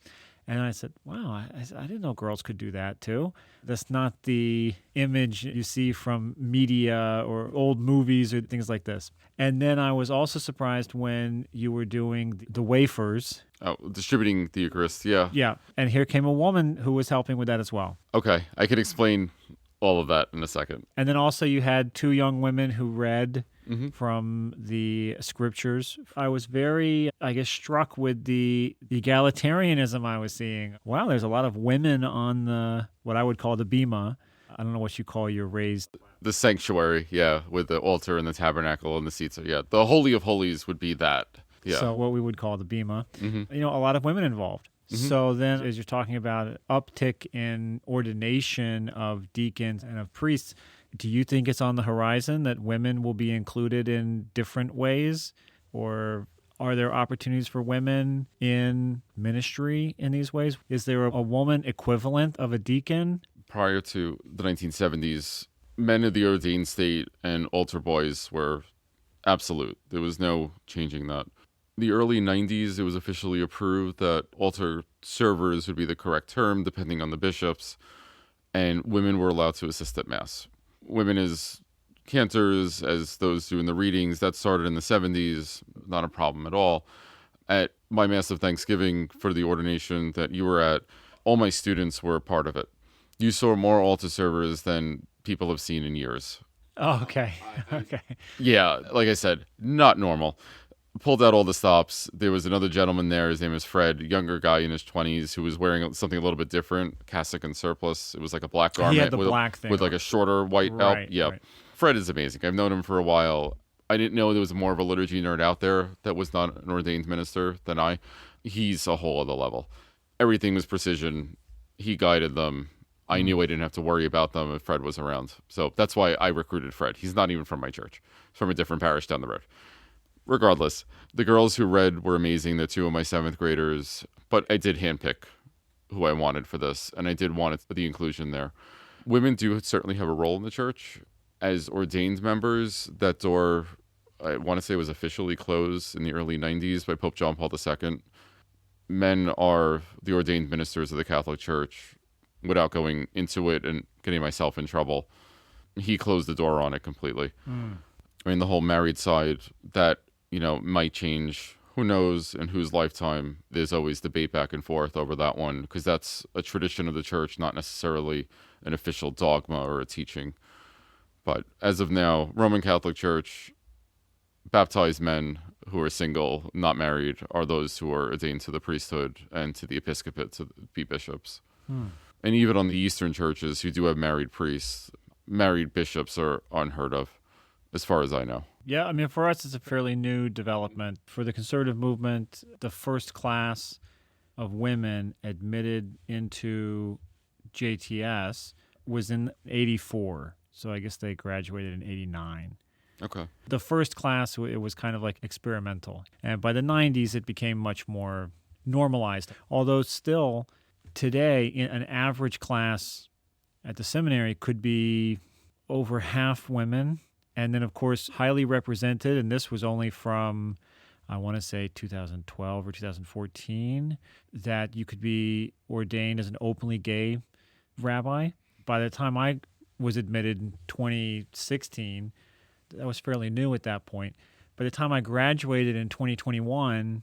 And I said, wow, I didn't know girls could do that too. That's not the image you see from media or old movies or things like this. And then I was also surprised when you were doing the wafers. Oh, distributing the Eucharist, yeah. Yeah. And here came a woman who was helping with that as well. Okay, I can explain all of that in a second. And then also you had 2 young women who read from the scriptures. I was very, I guess, struck with the egalitarianism I was seeing. Wow, there's a lot of women on the, what I would call the bema. I don't know what you call your raised... The sanctuary, yeah, with the altar and the tabernacle and the seats. Yeah, the Holy of Holies would be that. Yeah. So what we would call the bema. You know, a lot of women involved. So then as you're talking about an uptick in ordination of deacons and of priests, do you think it's on the horizon that women will be included in different ways? Or are there opportunities for women in ministry in these ways? Is there a woman equivalent of a deacon? Prior to the 1970s, men of the ordained state and altar boys were absolute. There was no changing that. The early 90s, it was officially approved that altar servers would be the correct term, depending on the bishops, and women were allowed to assist at Mass. Women as cantors, as those doing the readings, that started in the 70s, not a problem at all. At my Mass of Thanksgiving for the ordination that you were at, All my students were a part of it. You saw more altar servers than people have seen in years. Oh, okay. Okay. Yeah, like I said, not normal. Pulled out all the stops. There was another gentleman there. His name is Fred, younger guy in his 20s, who was wearing something a little bit different, cassock and surplice. It was like a black garment He had the black thing with like a shorter white belt. Right, Yeah. right. Fred is amazing. I've known him for a while. I didn't know there was more of a liturgy nerd out there that was not an ordained minister than I. He's a whole other level. Everything was precision. He guided them. I knew I didn't have to worry about them if Fred was around. So that's why I recruited Fred. He's not even from my church. He's from a different parish down the road. Regardless, the girls who read were amazing. They're two of my 7th graders. But I did handpick who I wanted for this, and I did want the inclusion there. Women do certainly have a role in the church. As ordained members, that door, I want to say, was officially closed in the early 90s by Pope John Paul II. Men are the ordained ministers of the Catholic Church. Without going into it and getting myself in trouble, he closed the door on it completely. I mean, the whole married side, that, might change. Who knows in whose lifetime? There's always debate back and forth over that one, because that's a tradition of the church, not necessarily an official dogma or a teaching. But as of now, Roman Catholic Church, baptized men who are single, not married, are those who are ordained to the priesthood and to the episcopate to be bishops. And even on the Eastern churches who do have married priests, married bishops are unheard of, as far as I know. Yeah, I mean, for us, it's a fairly new development. For the conservative movement, the first class of women admitted into JTS was in 84. So I guess they graduated in 89. Okay. The first class, it was kind of like experimental. And by the 90s, it became much more normalized. Although still, today, in an average class at the seminary could be over half women. And then, of course, highly represented. And this was only from, I want to say, 2012 or 2014, that you could be ordained as an openly gay rabbi. By the time I was admitted in 2016, that was fairly new at that point. By the time I graduated in 2021,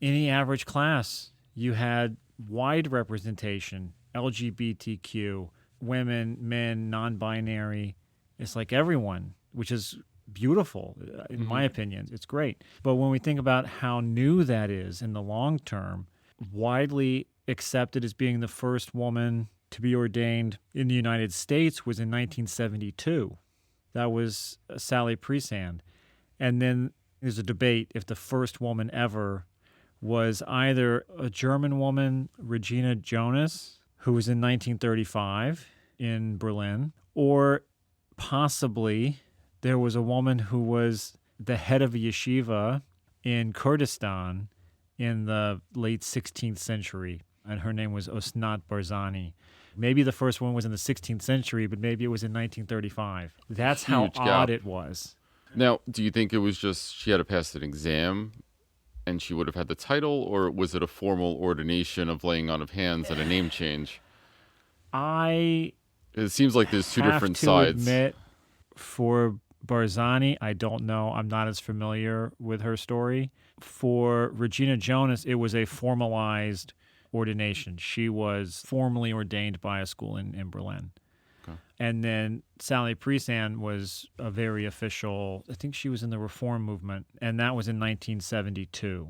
any average class, you had wide representation, LGBTQ, women, men, non-binary. It's like everyone, which is beautiful, in my opinion. It's great. But when we think about how new that is in the long term, widely accepted as being the first woman to be ordained in the United States was in 1972. That was Sally Presand. And then there's a debate if the first woman ever was either a German woman, Regina Jonas, who was in 1935 in Berlin, or possibly there was a woman who was the head of a yeshiva in Kurdistan in the late 16th century, and her name was Osnat Barzani. Maybe the first one was in the 16th century, but maybe it was in 1935. That's how Huge gap. odd it was. Now, do you think it was just she had to pass an exam and she would have had the title, or was it a formal ordination of laying on of hands and a name change? I It seems like there's two different have to sides. admit, for Barzani, I don't know. I'm not as familiar with her story. For Regina Jonas, it was a formalized ordination. She was formally ordained by a school in Berlin. Okay. And then Sally Presand was a very official, I think she was in the Reform movement, and that was in 1972.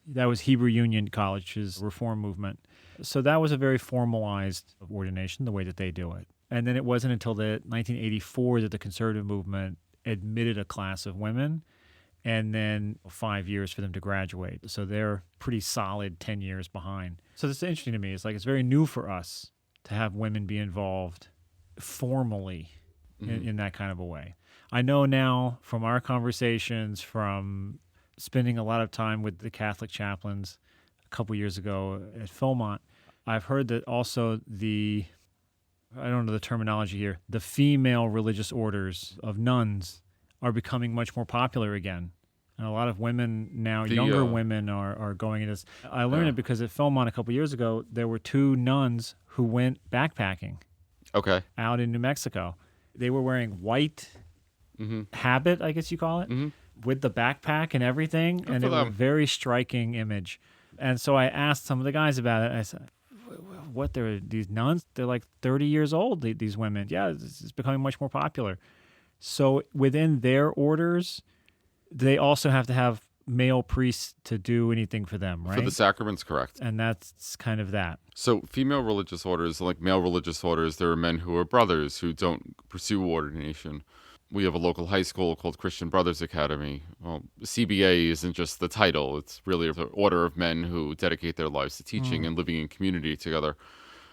That was Hebrew Union College's Reform movement. So that was a very formalized ordination, the way that they do it. And then it wasn't until the 1984 that the conservative movement admitted a class of women, and then 5 years for them to graduate. So they're pretty solid 10 years behind. So this is interesting to me. It's like it's very new for us to have women be involved formally in that kind of a way. I know now from our conversations, from spending a lot of time with the Catholic chaplains a couple years ago at Philmont, I've heard that also I don't know the terminology here, the female religious orders of nuns are becoming much more popular again. And a lot of women now, younger women are going into this. I learned it because at Philmont a couple years ago, there were 2 nuns who went backpacking out in New Mexico. They were wearing white habit, I guess you call it, with the backpack and everything. Good and for it was a them. very striking image. And so I asked some of the guys about it. I said, these nuns, they're like 30 years old, these women. Yeah, it's becoming much more popular. So within their orders, they also have to have male priests to do anything for them, right? For the sacraments, correct. And that's kind of that. So female religious orders, like male religious orders, there are men who are brothers who don't pursue ordination. We have a local high school called Christian Brothers Academy. Well, CBA isn't just the title. It's really an order of men who dedicate their lives to teaching and living in community together.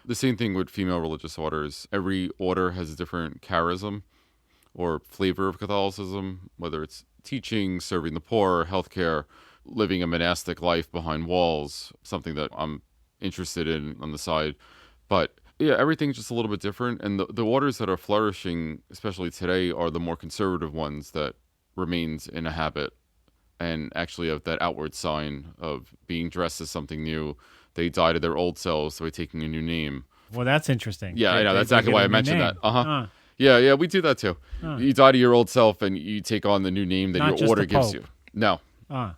The same thing with female religious orders. Every order has a different charism or flavor of Catholicism, whether it's teaching, serving the poor, healthcare, living a monastic life behind walls, something that I'm interested in on the side. But yeah, everything's just a little bit different. And the orders that are flourishing, especially today, are the more conservative ones that remains in a habit and actually have that outward sign of being dressed as something new. They die to their old selves by taking a new name. Well, that's interesting. Yeah, I know. That's exactly why I mentioned that. Yeah, we do that too. You die to your old self and you take on the new name that Not your order just the gives Pope. you.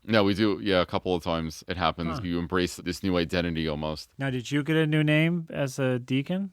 No, we do. Yeah, a couple of times it happens. You embrace this new identity almost. Now, did you get a new name as a deacon?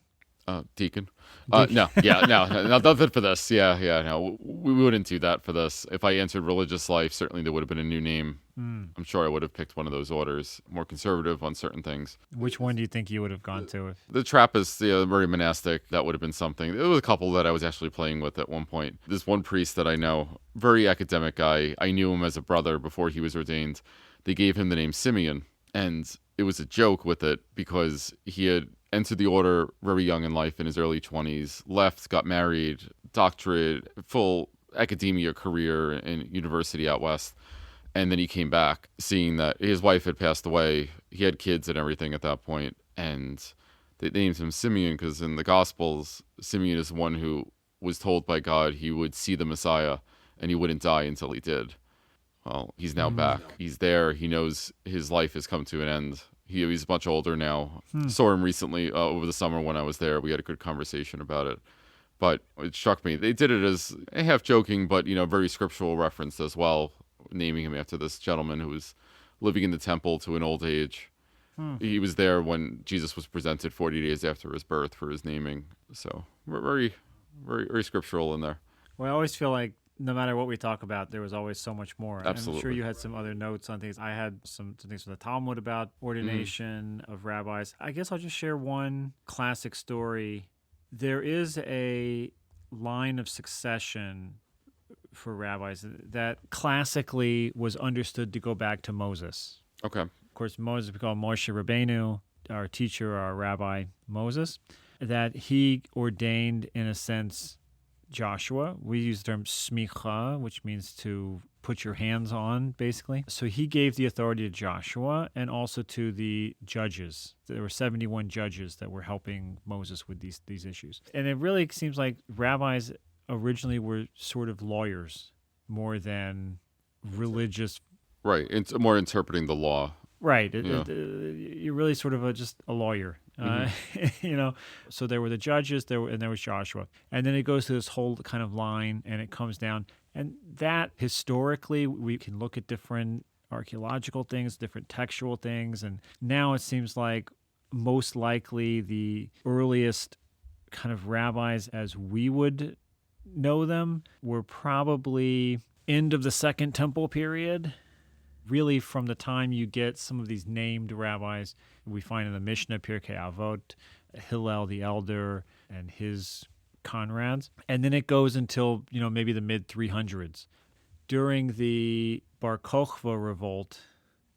Deacon. No, nothing for this. No, we wouldn't do that for this. If I answered religious life, certainly there would have been a new name. I'm sure I would have picked one of those orders, more conservative on certain things. Which one do you think you would have gone to? The Trappist, very monastic, that would have been something. There was a couple that I was actually playing with at one point. This one priest that I know, very academic guy, I knew him as a brother before he was ordained. They gave him the name Simeon, and it was a joke with it because he had entered the order very young in life in his early 20s, left, got married, doctorate, full academia career in university out west. And then he came back, seeing that his wife had passed away. He had kids and everything at that point. And they named him Simeon because in the Gospels, Simeon is one who was told by God he would see the Messiah and he wouldn't die until he did. Well, he's now back. He's there. He knows his life has come to an end. He's much older now. Saw him recently over the summer when I was there. We had a good conversation about it. But it struck me. They did it as a half joking, but very scriptural reference as well, naming him after this gentleman who was living in the temple to an old age. He was there when Jesus was presented 40 days after his birth for his naming. So very, very, very scriptural in there. Well, I always feel like no matter what we talk about, there was always so much more. Absolutely. I'm sure you had some other notes on things. I had some things from the Talmud about ordination of rabbis. I guess I'll just share one classic story. There is a line of succession for rabbis that classically was understood to go back to Moses. Okay. Of course, Moses, we call Moshe Rabbeinu, our teacher, our rabbi Moses, that he ordained, in a sense, Joshua. We use the term smicha, which means to put your hands on, basically. So he gave the authority to Joshua and also to the judges. There were 71 judges that were helping Moses with these issues. And it really seems like rabbis originally were sort of lawyers more than religious. Right. It's more interpreting the law. Right. You're really sort of just a lawyer. So there were the judges, and there was Joshua. And then it goes to this whole kind of line, and it comes down. And that, historically, we can look at different archaeological things, different textual things. And now it seems like most likely the earliest kind of rabbis as we would know them were probably end of the Second Temple period. Really, from the time you get some of these named rabbis, we find in the Mishnah, Pirkei Avot, Hillel the Elder, and his Conrads. And then it goes until, maybe the mid-300s. During the Bar Kokhba revolt,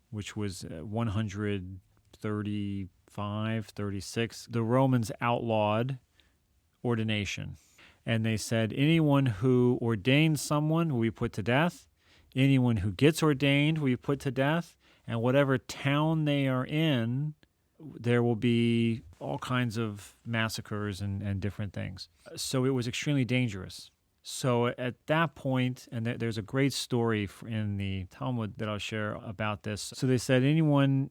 which was 135, 36, the Romans outlawed ordination. And they said anyone who ordains someone will be put to death. Anyone who gets ordained will be put to death, and whatever town they are in, there will be all kinds of massacres and different things. So it was extremely dangerous. So at that point, and there's a great story in the Talmud that I'll share about this. So they said anyone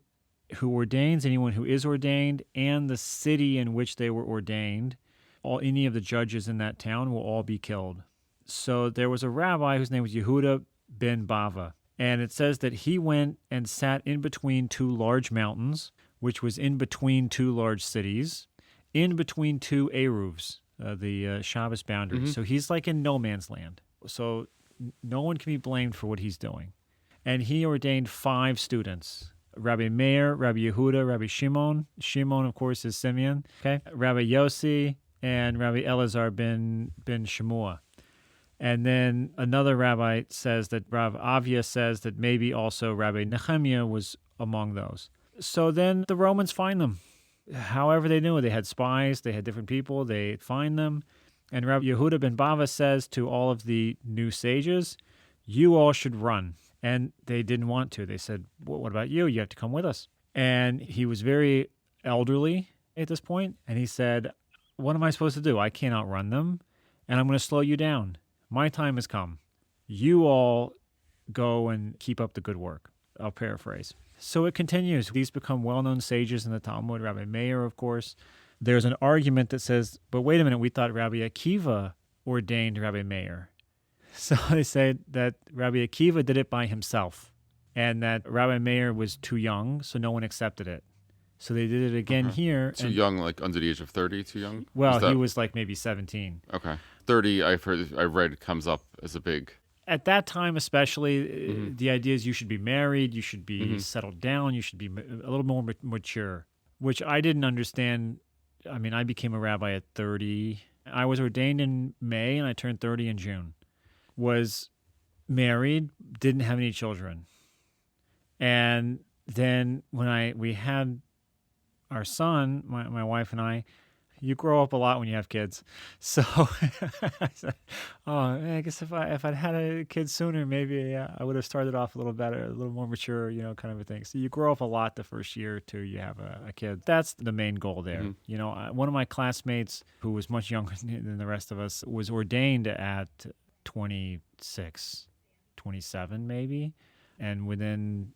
who ordains, anyone who is ordained, and the city in which they were ordained, any of the judges in that town will all be killed. So there was a rabbi whose name was Yehuda ben Bava. And it says that he went and sat in between two large mountains, which was in between two large cities, in between two Eruvs, the Shabbos boundaries. So he's like in no man's land. So no one can be blamed for what he's doing. And he ordained 5 students: Rabbi Meir, Rabbi Yehuda, Rabbi Shimon. Shimon, of course, is Simeon. Okay, Rabbi Yossi and Rabbi Elazar ben Shemua. And then another rabbi says that Rav Avia says that maybe also Rabbi Nehemiah was among those. So then the Romans find them. However they knew, they had spies, they had different people, they find them. And Rabbi Yehuda ben Bava says to all of the new sages, you all should run. And they didn't want to. They said, well, what about you? You have to come with us. And he was very elderly at this point. And he said, what am I supposed to do? I can't outrun them. And I'm going to slow you down. My time has come. You all go and keep up the good work. I'll paraphrase. So it continues. These become well-known sages in the Talmud. Rabbi Meir, of course. There's an argument that says, but wait a minute, we thought Rabbi Akiva ordained Rabbi Meir. So they say that Rabbi Akiva did it by himself and that Rabbi Meir was too young, so no one accepted it. So they did it again here. Too young, like under the age of 30, too young? Well, he was like maybe 17. Okay. 30, I read, comes up as a big... At that time especially, the idea is you should be married, you should be settled down, you should be a little more mature, which I didn't understand. I mean, I became a rabbi at 30. I was ordained in May and I turned 30 in June. Was married, didn't have any children. And then when we had our son, my wife and I, you grow up a lot when you have kids. So I said, I guess if I'd had a kid sooner, maybe I would have started off a little better, a little more mature, kind of a thing. So you grow up a lot the first year or two you have a kid. That's the main goal there. One of my classmates who was much younger than the rest of us was ordained at 26, 27 maybe. And within,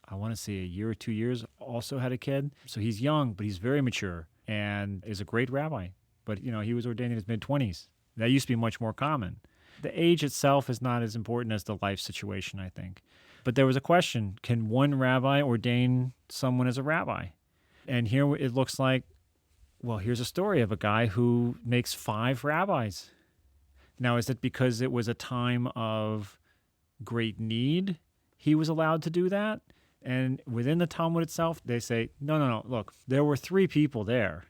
I want to say a year or 2 years, also had a kid. So he's young, but he's very mature and is a great rabbi. But, he was ordained in his mid-20s. That used to be much more common. The age itself is not as important as the life situation, I think. But there was a question, can one rabbi ordain someone as a rabbi? And here it looks like, well, here's a story of a guy who makes 5 rabbis. Now, is it because it was a time of great need he was allowed to do that? And within the Talmud itself, they say, no, look, there were 3 people there.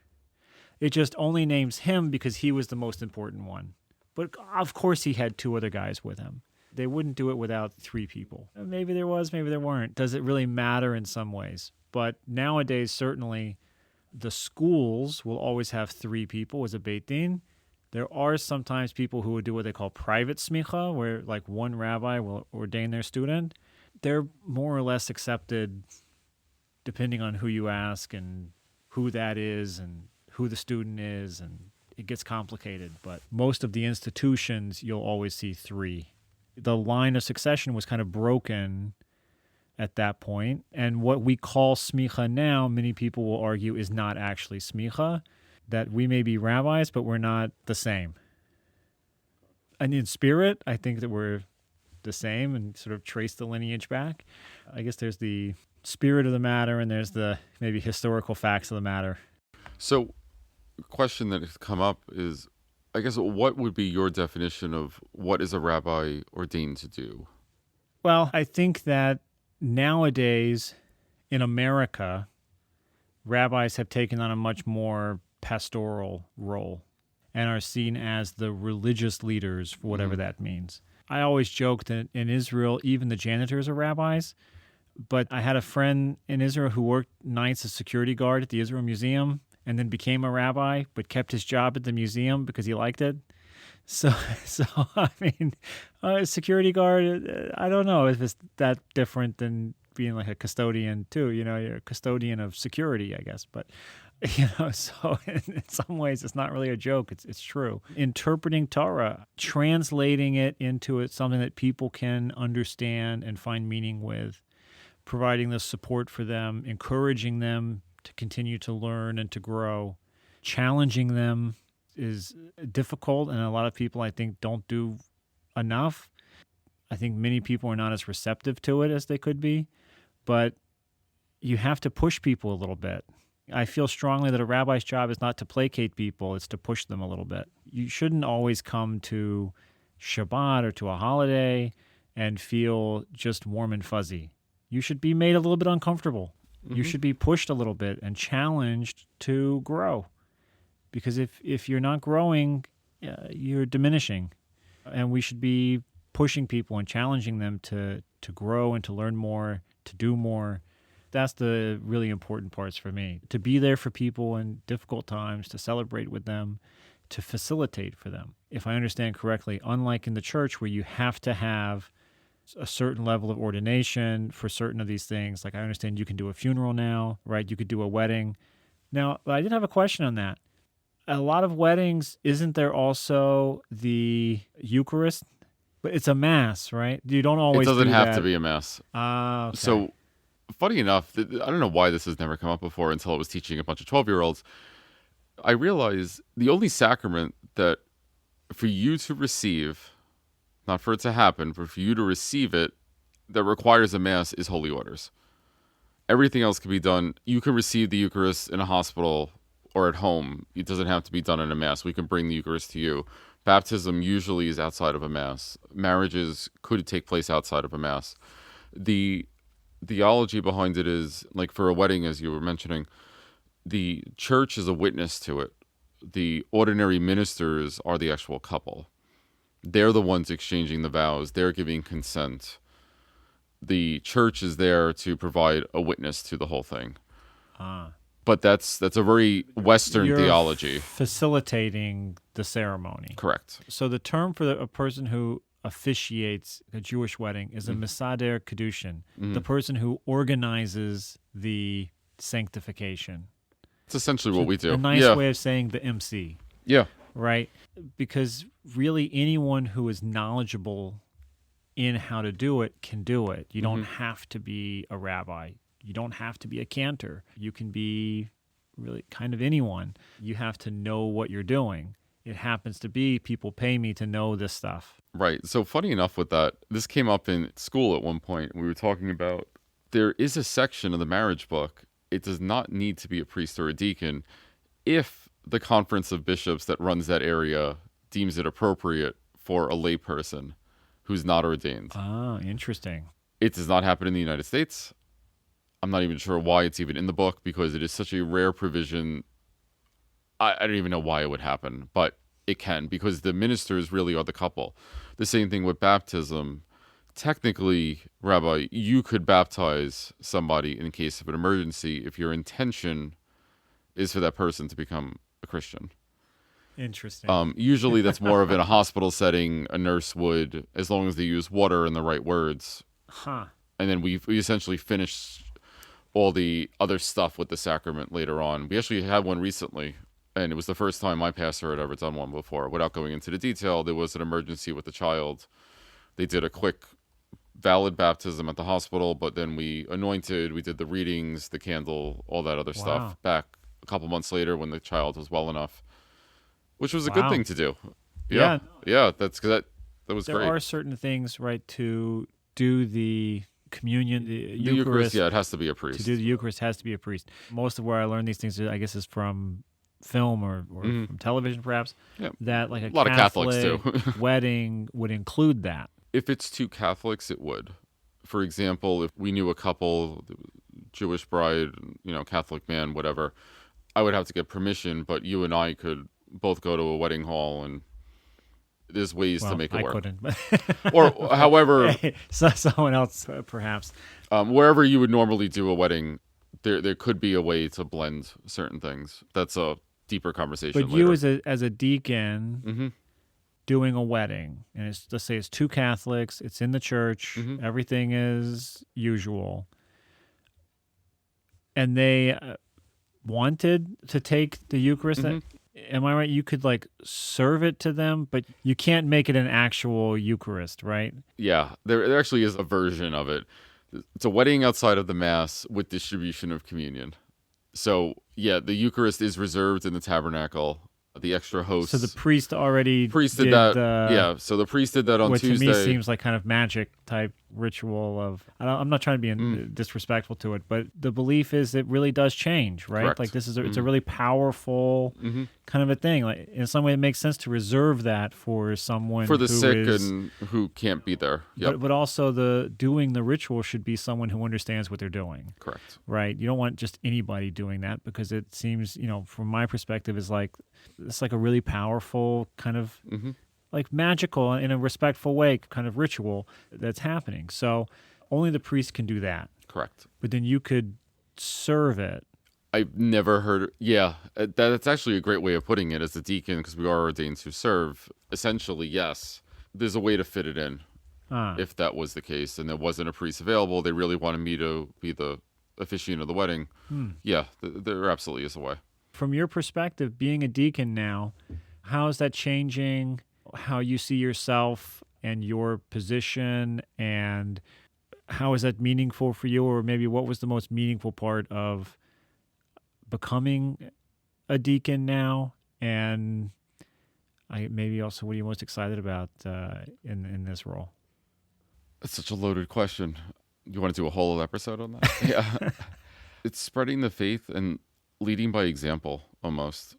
It just only names him because he was the most important one. But of course he had 2 other guys with him. They wouldn't do it without 3 people. Maybe there was, maybe there weren't. Does it really matter in some ways? But nowadays, certainly, the schools will always have 3 people as a beit din. There are sometimes people who would do what they call private smicha, where like one rabbi will ordain their student. They're more or less accepted depending on who you ask and who that is and who the student is, and it gets complicated. But most of the institutions, you'll always see 3. The line of succession was kind of broken at that point, and what we call smicha now, many people will argue, is not actually smicha, that we may be rabbis, but we're not the same. And in spirit, I think that we're the same and sort of trace the lineage back. I guess there's the spirit of the matter and there's the maybe historical facts of the matter. So a question that has come up is, I guess, what would be your definition of what is a rabbi ordained to do? Well, I think that nowadays in America, rabbis have taken on a much more pastoral role and are seen as the religious leaders, for whatever that means. I always joke that in Israel, even the janitors are rabbis, but I had a friend in Israel who worked nights as security guard at the Israel Museum and then became a rabbi, but kept his job at the museum because he liked it. So I mean, security guard, I don't know if it's that different than being like a custodian too. You're a custodian of security, I guess. But, so in some ways it's not really a joke. It's true. Interpreting Torah, translating it into something that people can understand and find meaning with, providing the support for them, encouraging them to continue to learn and to grow, challenging them is difficult, and a lot of people, I think, don't do enough. I think many people are not as receptive to it as they could be, but you have to push people a little bit. I feel strongly that a rabbi's job is not to placate people, it's to push them a little bit. You shouldn't always come to Shabbat or to a holiday and feel just warm and fuzzy. You should be made a little bit uncomfortable. You should be pushed a little bit and challenged to grow. Because if you're not growing, you're diminishing. And we should be pushing people and challenging them to grow and to learn more, to do more. That's the really important parts for me. To be there for people in difficult times, to celebrate with them, to facilitate for them. If I understand correctly, unlike in the church where you have to have a certain level of ordination for certain of these things, like I understand you can do a funeral now, right? You could do a wedding. Now, I did have a question on that. A lot of weddings, isn't there also the Eucharist? But it's a mass, right? You don't always It doesn't do have that. to be a mass. Ah, okay. So, funny enough, I don't know why this has never come up before until I was teaching a bunch of 12-year-olds. I realized the only sacrament that for you to receive, not for it to happen, but for you to receive it, that requires a mass is holy orders. Everything else can be done. You can receive the Eucharist in a hospital or at home. It doesn't have to be done in a mass. We can bring the Eucharist to you. Baptism usually is outside of a mass. Marriages could take place outside of a mass. The theology behind it is, like for a wedding, as you were mentioning, the church is a witness to it. The ordinary ministers are the actual couple. They're the ones exchanging the vows. They're giving consent. The church is there to provide a witness to the whole thing. But that's a very Western You're theology. Facilitating the ceremony. Correct. So the term for a person who officiates a Jewish wedding is a Mesader Kedushin, the person who organizes the sanctification. It's essentially what we do. A nice way of saying the MC. Yeah. Right? Because really anyone who is knowledgeable in how to do it can do it. You don't have to be a rabbi. You don't have to be a cantor. You can be really kind of anyone. You have to know what you're doing. It happens to be people pay me to know this stuff. Right. So funny enough with that, this came up in school at one point. We were talking about there is a section of the marriage book. It does not need to be a priest or a deacon if the conference of bishops that runs that area deems it appropriate for a layperson who's not ordained. Ah, interesting. It does not happen in the United States. I'm not even sure why it's even in the book because it is such a rare provision. I don't even know why it would happen, but it can because the ministers really are the couple. The same thing with baptism. Technically, Rabbi, you could baptize somebody in case of an emergency if your intention is for that person to become a Christian. Interesting. Usually that's more of in a hospital setting. A nurse would, as long as they use water and the right words. Huh. And then we essentially finish all the other stuff with the sacrament later on. We actually had one recently, and it was the first time my pastor had ever done one before. Without going into the detail, there was an emergency with the child. They did a quick, valid baptism at the hospital, but then we anointed, we did the readings, the candle, all that other stuff back a couple months later when the child was well enough, which was a good thing to do. Yeah, that was there great. There are certain things, right, to do the communion, the Eucharist. Yeah, it has to be a priest. To do the Eucharist has to be a priest. Most of where I learned these things, I guess, is from film or from television, perhaps. Yeah. That like a lot Catholic of Catholics too. wedding would include that. If it's two Catholics, it would. For example, if we knew a couple, Jewish bride, Catholic man, whatever, I would have to get permission, but you and I could both go to a wedding hall, and there's ways to make it work. I couldn't. Or however... so someone else, perhaps. Wherever you would normally do a wedding, there could be a way to blend certain things. That's a deeper conversation But later. you as a deacon... doing a wedding, and let's say it's two Catholics, it's in the church, everything is usual, and they wanted to take the Eucharist. Am I right? You could serve it to them, but you can't make it an actual Eucharist, right? Yeah, there actually is a version of it. It's a wedding outside of the Mass with distribution of communion. So, yeah, the Eucharist is reserved in the tabernacle. The extra hosts. So the priest already did that. So the priest did that on Tuesday. Which to me seems like kind of magic type ritual of, I'm not trying to be disrespectful to it, but the belief is it really does change, right? Correct. Like this is it's a really powerful kind of a thing. Like in some way, it makes sense to reserve that for someone For the who sick is, and who can't be there. Yep. but also the doing the ritual should be someone who understands what they're doing. Correct. Right? You don't want just anybody doing that because it seems, from my perspective, it's like a really powerful kind of like magical in a respectful way kind of ritual that's happening. So only the priest can do that. Correct. But then you could serve it. I've never heard. Yeah, that's actually a great way of putting it as a deacon, because we are ordained to serve. Essentially, yes, there's a way to fit it in. If that was the case and there wasn't a priest available, they really wanted me to be the officiant of the wedding. Yeah, there absolutely is a way. From your perspective, being a deacon now, how is that changing how you see yourself and your position, and how is that meaningful for you? Or maybe what was the most meaningful part of becoming a deacon now? And maybe also what are you most excited about in this role? That's such a loaded question. You want to do a whole episode on that? Yeah. It's spreading the faith and leading by example, almost.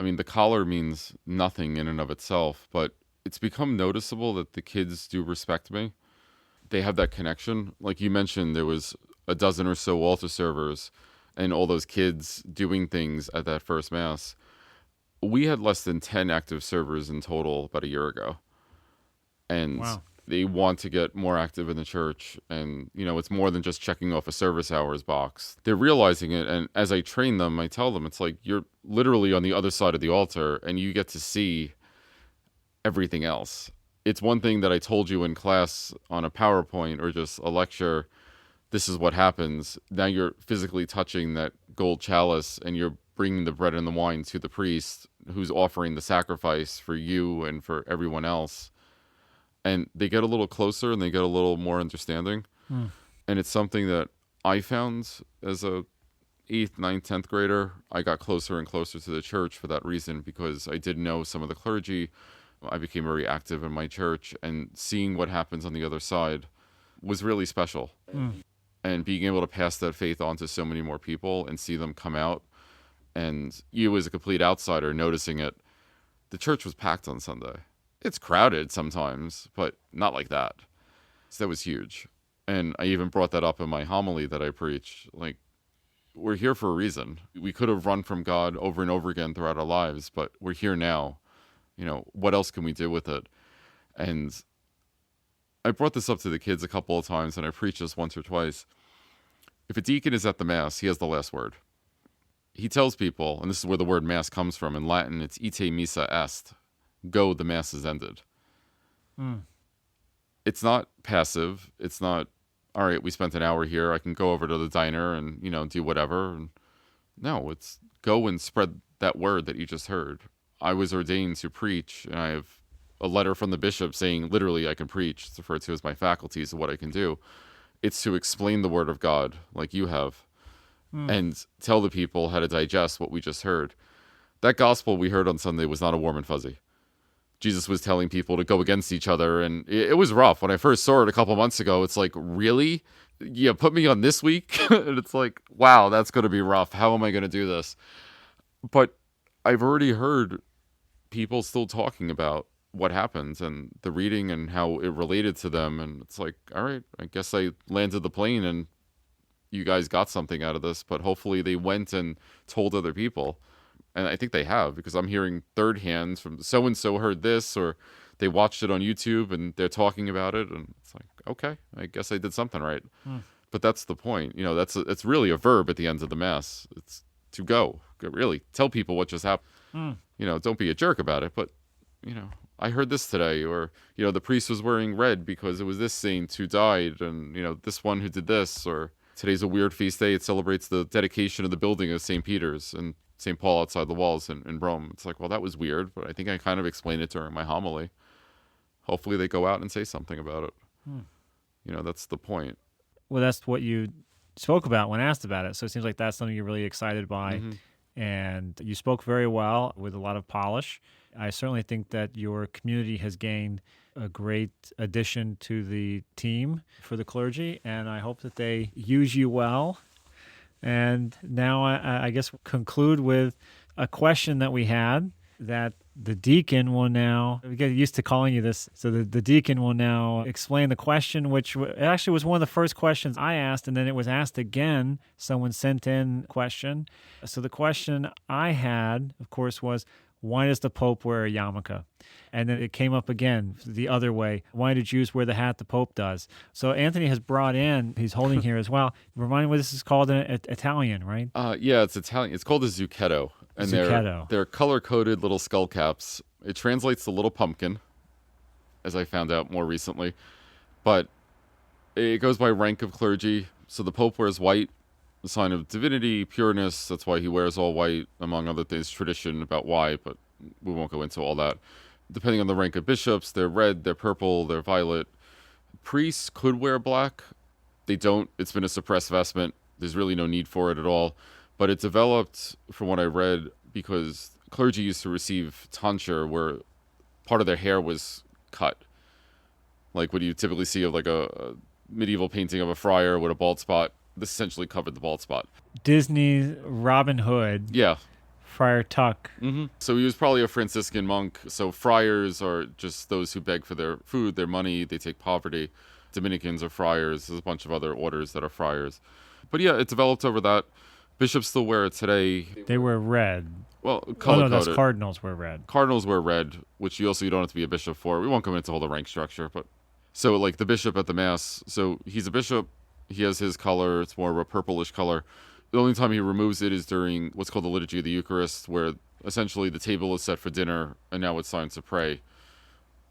I mean, the collar means nothing in and of itself, but it's become noticeable that the kids do respect me. They have that connection. Like you mentioned, there was a dozen or so altar servers and all those kids doing things at that first Mass. We had less than 10 active servers in total about a year ago. And wow. They want to get more active in the church. And, it's more than just checking off a service hours box. They're realizing it. And as I train them, I tell them, it's like you're literally on the other side of the altar and you get to see everything else. It's one thing that I told you in class on a PowerPoint or just a lecture, this is what happens. Now you're physically touching that gold chalice and you're bringing the bread and the wine to the priest who's offering the sacrifice for you and for everyone else. And they get a little closer and they get a little more understanding. And it's something that I found as a 8th, 9th, 10th grader. I got closer and closer to the church for that reason, because I did know some of the clergy. I became very active in my church, and seeing what happens on the other side was really special. And being able to pass that faith on to so many more people and see them come out, and you as a complete outsider noticing it. The church was packed on Sunday. It's crowded sometimes, but not like that. So that was huge. And I even brought that up in my homily that I preach. Like, we're here for a reason. We could have run from God over and over again throughout our lives, but we're here now. What else can we do with it? And I brought this up to the kids a couple of times, and I preached this once or twice. If a deacon is at the Mass, he has the last word. He tells people, and this is where the word Mass comes from. In Latin, it's ite missa est. Go, the Mass is ended. It's not passive. It's not, all right, we spent an hour here. I can go over to the diner and, do whatever. No, it's go and spread that word that you just heard. I was ordained to preach, and I have a letter from the bishop saying literally I can preach. It's referred to as my faculties of what I can do. It's to explain the word of God like you have and tell the people how to digest what we just heard. That gospel we heard on Sunday was not a warm and fuzzy. Jesus was telling people to go against each other, and it was rough. When I first saw it a couple months ago, it's like, really? You put me on this week? And it's like, wow, that's going to be rough. How am I going to do this? But I've already heard people still talking about what happened and the reading and how it related to them. And it's like, all right, I guess I landed the plane and you guys got something out of this, but hopefully they went and told other people. And I think they have, because I'm hearing third hands from so-and-so heard this, or they watched it on YouTube and they're talking about it. And it's like, okay, I guess I did something right. But that's the point. It's really a verb at the end of the Mass. It's to go, really tell people what just happened. Don't be a jerk about it, but, I heard this today, or, the priest was wearing red because it was this saint who died, and, this one who did this, or today's a weird feast day. It celebrates the dedication of the building of St. Peter's and St. Paul outside the walls in Rome. It's like, well, that was weird, but I think I kind of explained it during my homily. Hopefully they go out and say something about it. That's the point. Well, that's what you spoke about when asked about it. So it seems like that's something you're really excited by. And you spoke very well with a lot of polish. I certainly think that your community has gained a great addition to the team for the clergy, and I hope that they use you well. And now I guess we'll conclude with a question that we had that the deacon will now, we get used to calling you this, so the deacon will now explain the question, which actually was one of the first questions I asked, and then it was asked again. Someone sent in a question. So the question I had, of course, was, why does the Pope wear a yarmulke? And then it came up again the other way. Why do Jews wear the hat the Pope does? So Anthony has brought in, he's holding here as well. Remind me what this is called in Italian, right? Yeah, it's Italian. It's called a zucchetto. And they're color-coded little skull caps. It translates to little pumpkin, as I found out more recently. But it goes by rank of clergy. So the Pope wears white, a sign of divinity, pureness. That's why he wears all white, among other things, tradition about why, but we won't go into all that. Depending on the rank of bishops, they're red, they're purple, they're violet. Priests could wear black. They don't. It's been a suppressed vestment. There's really no need for it at all. But it developed, from what I read, because clergy used to receive tonsure, where part of their hair was cut. Like what you typically see of like a medieval painting of a friar with a bald spot. This essentially covered the bald spot. Disney's Robin Hood. Yeah. Friar Tuck. Mm-hmm. So he was probably a Franciscan monk. So friars are just those who beg for their food, their money. They take poverty. Dominicans are friars. There's a bunch of other orders that are friars. But yeah, it developed over that. Bishops still wear it today. They wear red. Well, color-coded. That's cardinals wear red. Cardinals wear red, which you don't have to be a bishop for. We won't come into all the rank structure, but so like the bishop at the mass. So he's a bishop. He has his color. It's more of a purplish color. The only time he removes it is during what's called the liturgy of the Eucharist, where essentially the table is set for dinner, and now it's time to pray.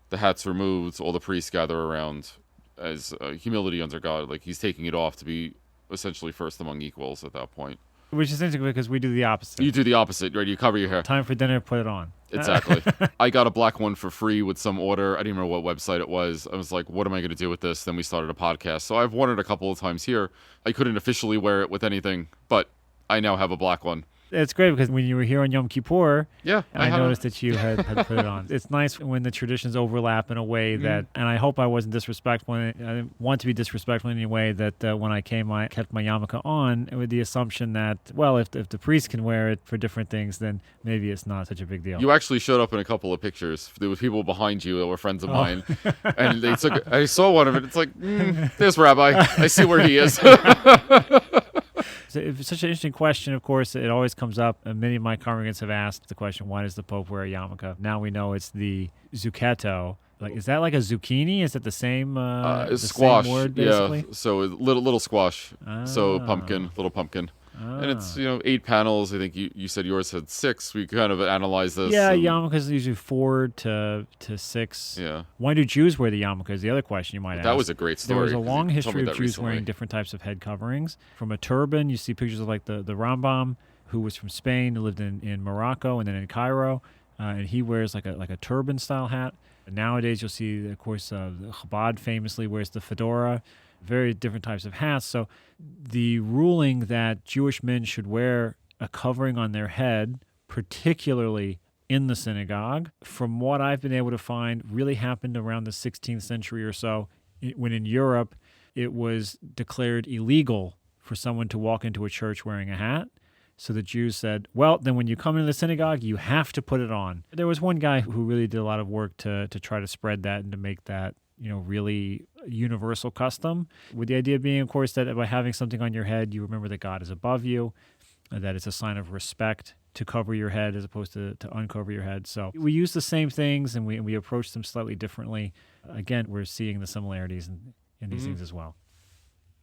The hat's removed. All the priests gather around as humility under God. Like he's taking it off to be essentially first among equals at that point. Which is interesting because we do the opposite. You do the opposite, right? You cover your hair. Time for dinner, put it on. Exactly. I got a black one for free with some order. I didn't remember what website it was. I was like, what am I going to do with this? Then we started a podcast. So I've worn it a couple of times here. I couldn't officially wear it with anything, but I now have a black one. It's great because when you were here on Yom Kippur, yeah, I noticed that you had put it on. It's nice when the traditions overlap in a way that, and I hope I wasn't disrespectful. I didn't want to be disrespectful in any way that when I came, I kept my yarmulke on with the assumption that, well, if the priest can wear it for different things, then maybe it's not such a big deal. You actually showed up in a couple of pictures. There were people behind you that were friends of mine, and they took. I saw one of it. It's like, there's Rabbi. I see where he is. So it's such an interesting question. Of course, it always comes up. Many of my congregants have asked the question, why does the Pope wear a yarmulke? Now we know it's the zucchetto. Like, is that like a zucchini? Is it the same, squash? Same word, basically? Yeah, so little squash. So pumpkin, little pumpkin. And it's 8 panels. I think you said yours had 6. We kind of analyzed this. Yeah, yarmulkes are usually 4 to 6. Yeah. Why do Jews wear the yarmulke is the other question you might ask. That was a great story. There was a long history of Jews recently. wearing different types of head coverings. From a turban, you see pictures of like the Rambam, who was from Spain, who lived in Morocco and then in Cairo, and he wears like a turban style hat. And nowadays, you'll see, of course, Chabad famously wears the fedora. Very different types of hats. So the ruling that Jewish men should wear a covering on their head, particularly in the synagogue, from what I've been able to find, really happened around the 16th century or so, when in Europe it was declared illegal for someone to walk into a church wearing a hat. So the Jews said, well, then when you come into the synagogue, you have to put it on. There was one guy who really did a lot of work to try to spread that and to make that really universal custom, with the idea being, of course, that by having something on your head, you remember that God is above you, that it's a sign of respect to cover your head as opposed to uncover your head. So we use the same things and we approach them slightly differently. Again, we're seeing the similarities in these things as well.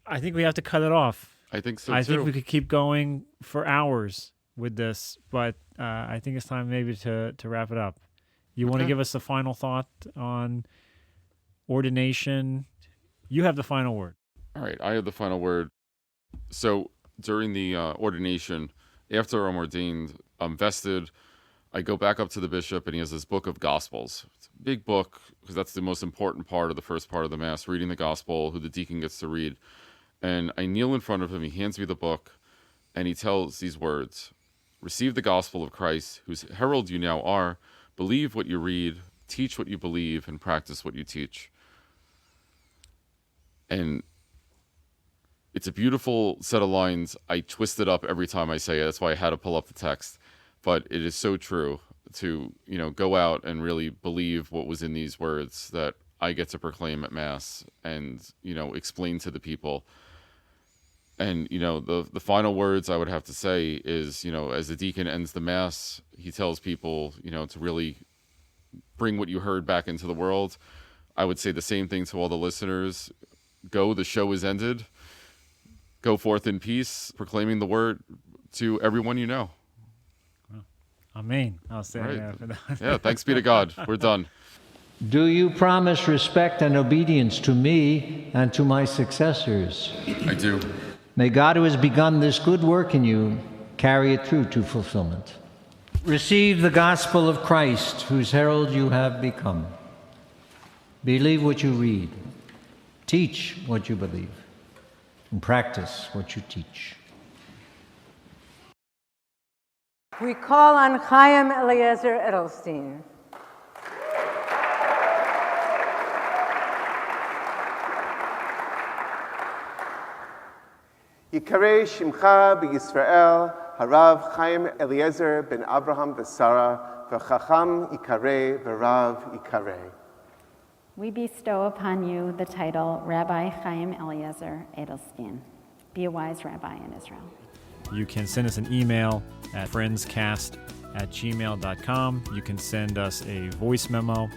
I think we have to cut it off. I think so, I too. think we could keep going for hours with this, but I think it's time maybe to wrap it up. You want to give us a final thought on ordination? You have the final word. All right, I have the final word. So during the ordination, after I'm ordained, I'm vested. I go back up to the bishop, and he has this book of Gospels. It's a big book, because that's the most important part of the first part of the Mass, reading the Gospel, who the deacon gets to read. And I kneel in front of him, he hands me the book, and he tells these words: receive the Gospel of Christ, whose herald you now are, believe what you read, teach what you believe and practice what you teach. And it's a beautiful set of lines. I twist it up every time I say it. That's why I had to pull up the text. But it is so true to, go out and really believe what was in these words that I get to proclaim at Mass and, explain to the people. And, the final words I would have to say is, as the deacon ends the Mass, he tells people, to really bring what you heard back into the world. I would say the same thing to all the listeners. Go, the show is ended. Go forth in peace, proclaiming the word to everyone you know. Amen. I'll say right. after that. Yeah, thanks be to God. We're done. Do you promise respect and obedience to me and to my successors? I do. May God, who has begun this good work in you, carry it through to fulfillment. Receive the gospel of Christ, whose herald you have become. Believe what you read. Teach what you believe. And practice what you teach. We call on Chaim Eliezer Edelstein. Yikareh Shimcha b'Yisrael, Harav Chaim Eliezer ben Abraham v'Sara, v'Chacham Yikareh v'Rav Yikareh. We bestow upon you the title Rabbi Chaim Eliezer Edelstein. Be a wise rabbi in Israel. You can send us an email at friendscast@gmail.com. You can send us a voice memo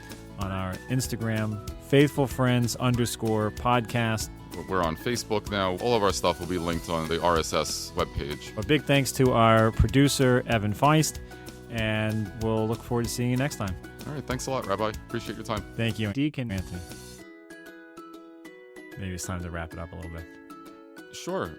on our Instagram, faithfulfriends_podcast. We're on Facebook now. All of our stuff will be linked on the RSS webpage. A big thanks to our producer, Evan Feist, and we'll look forward to seeing you next time. All right, thanks a lot, Rabbi. Appreciate your time. Thank you. Deacon Anthony. Maybe it's time to wrap it up a little bit. Sure.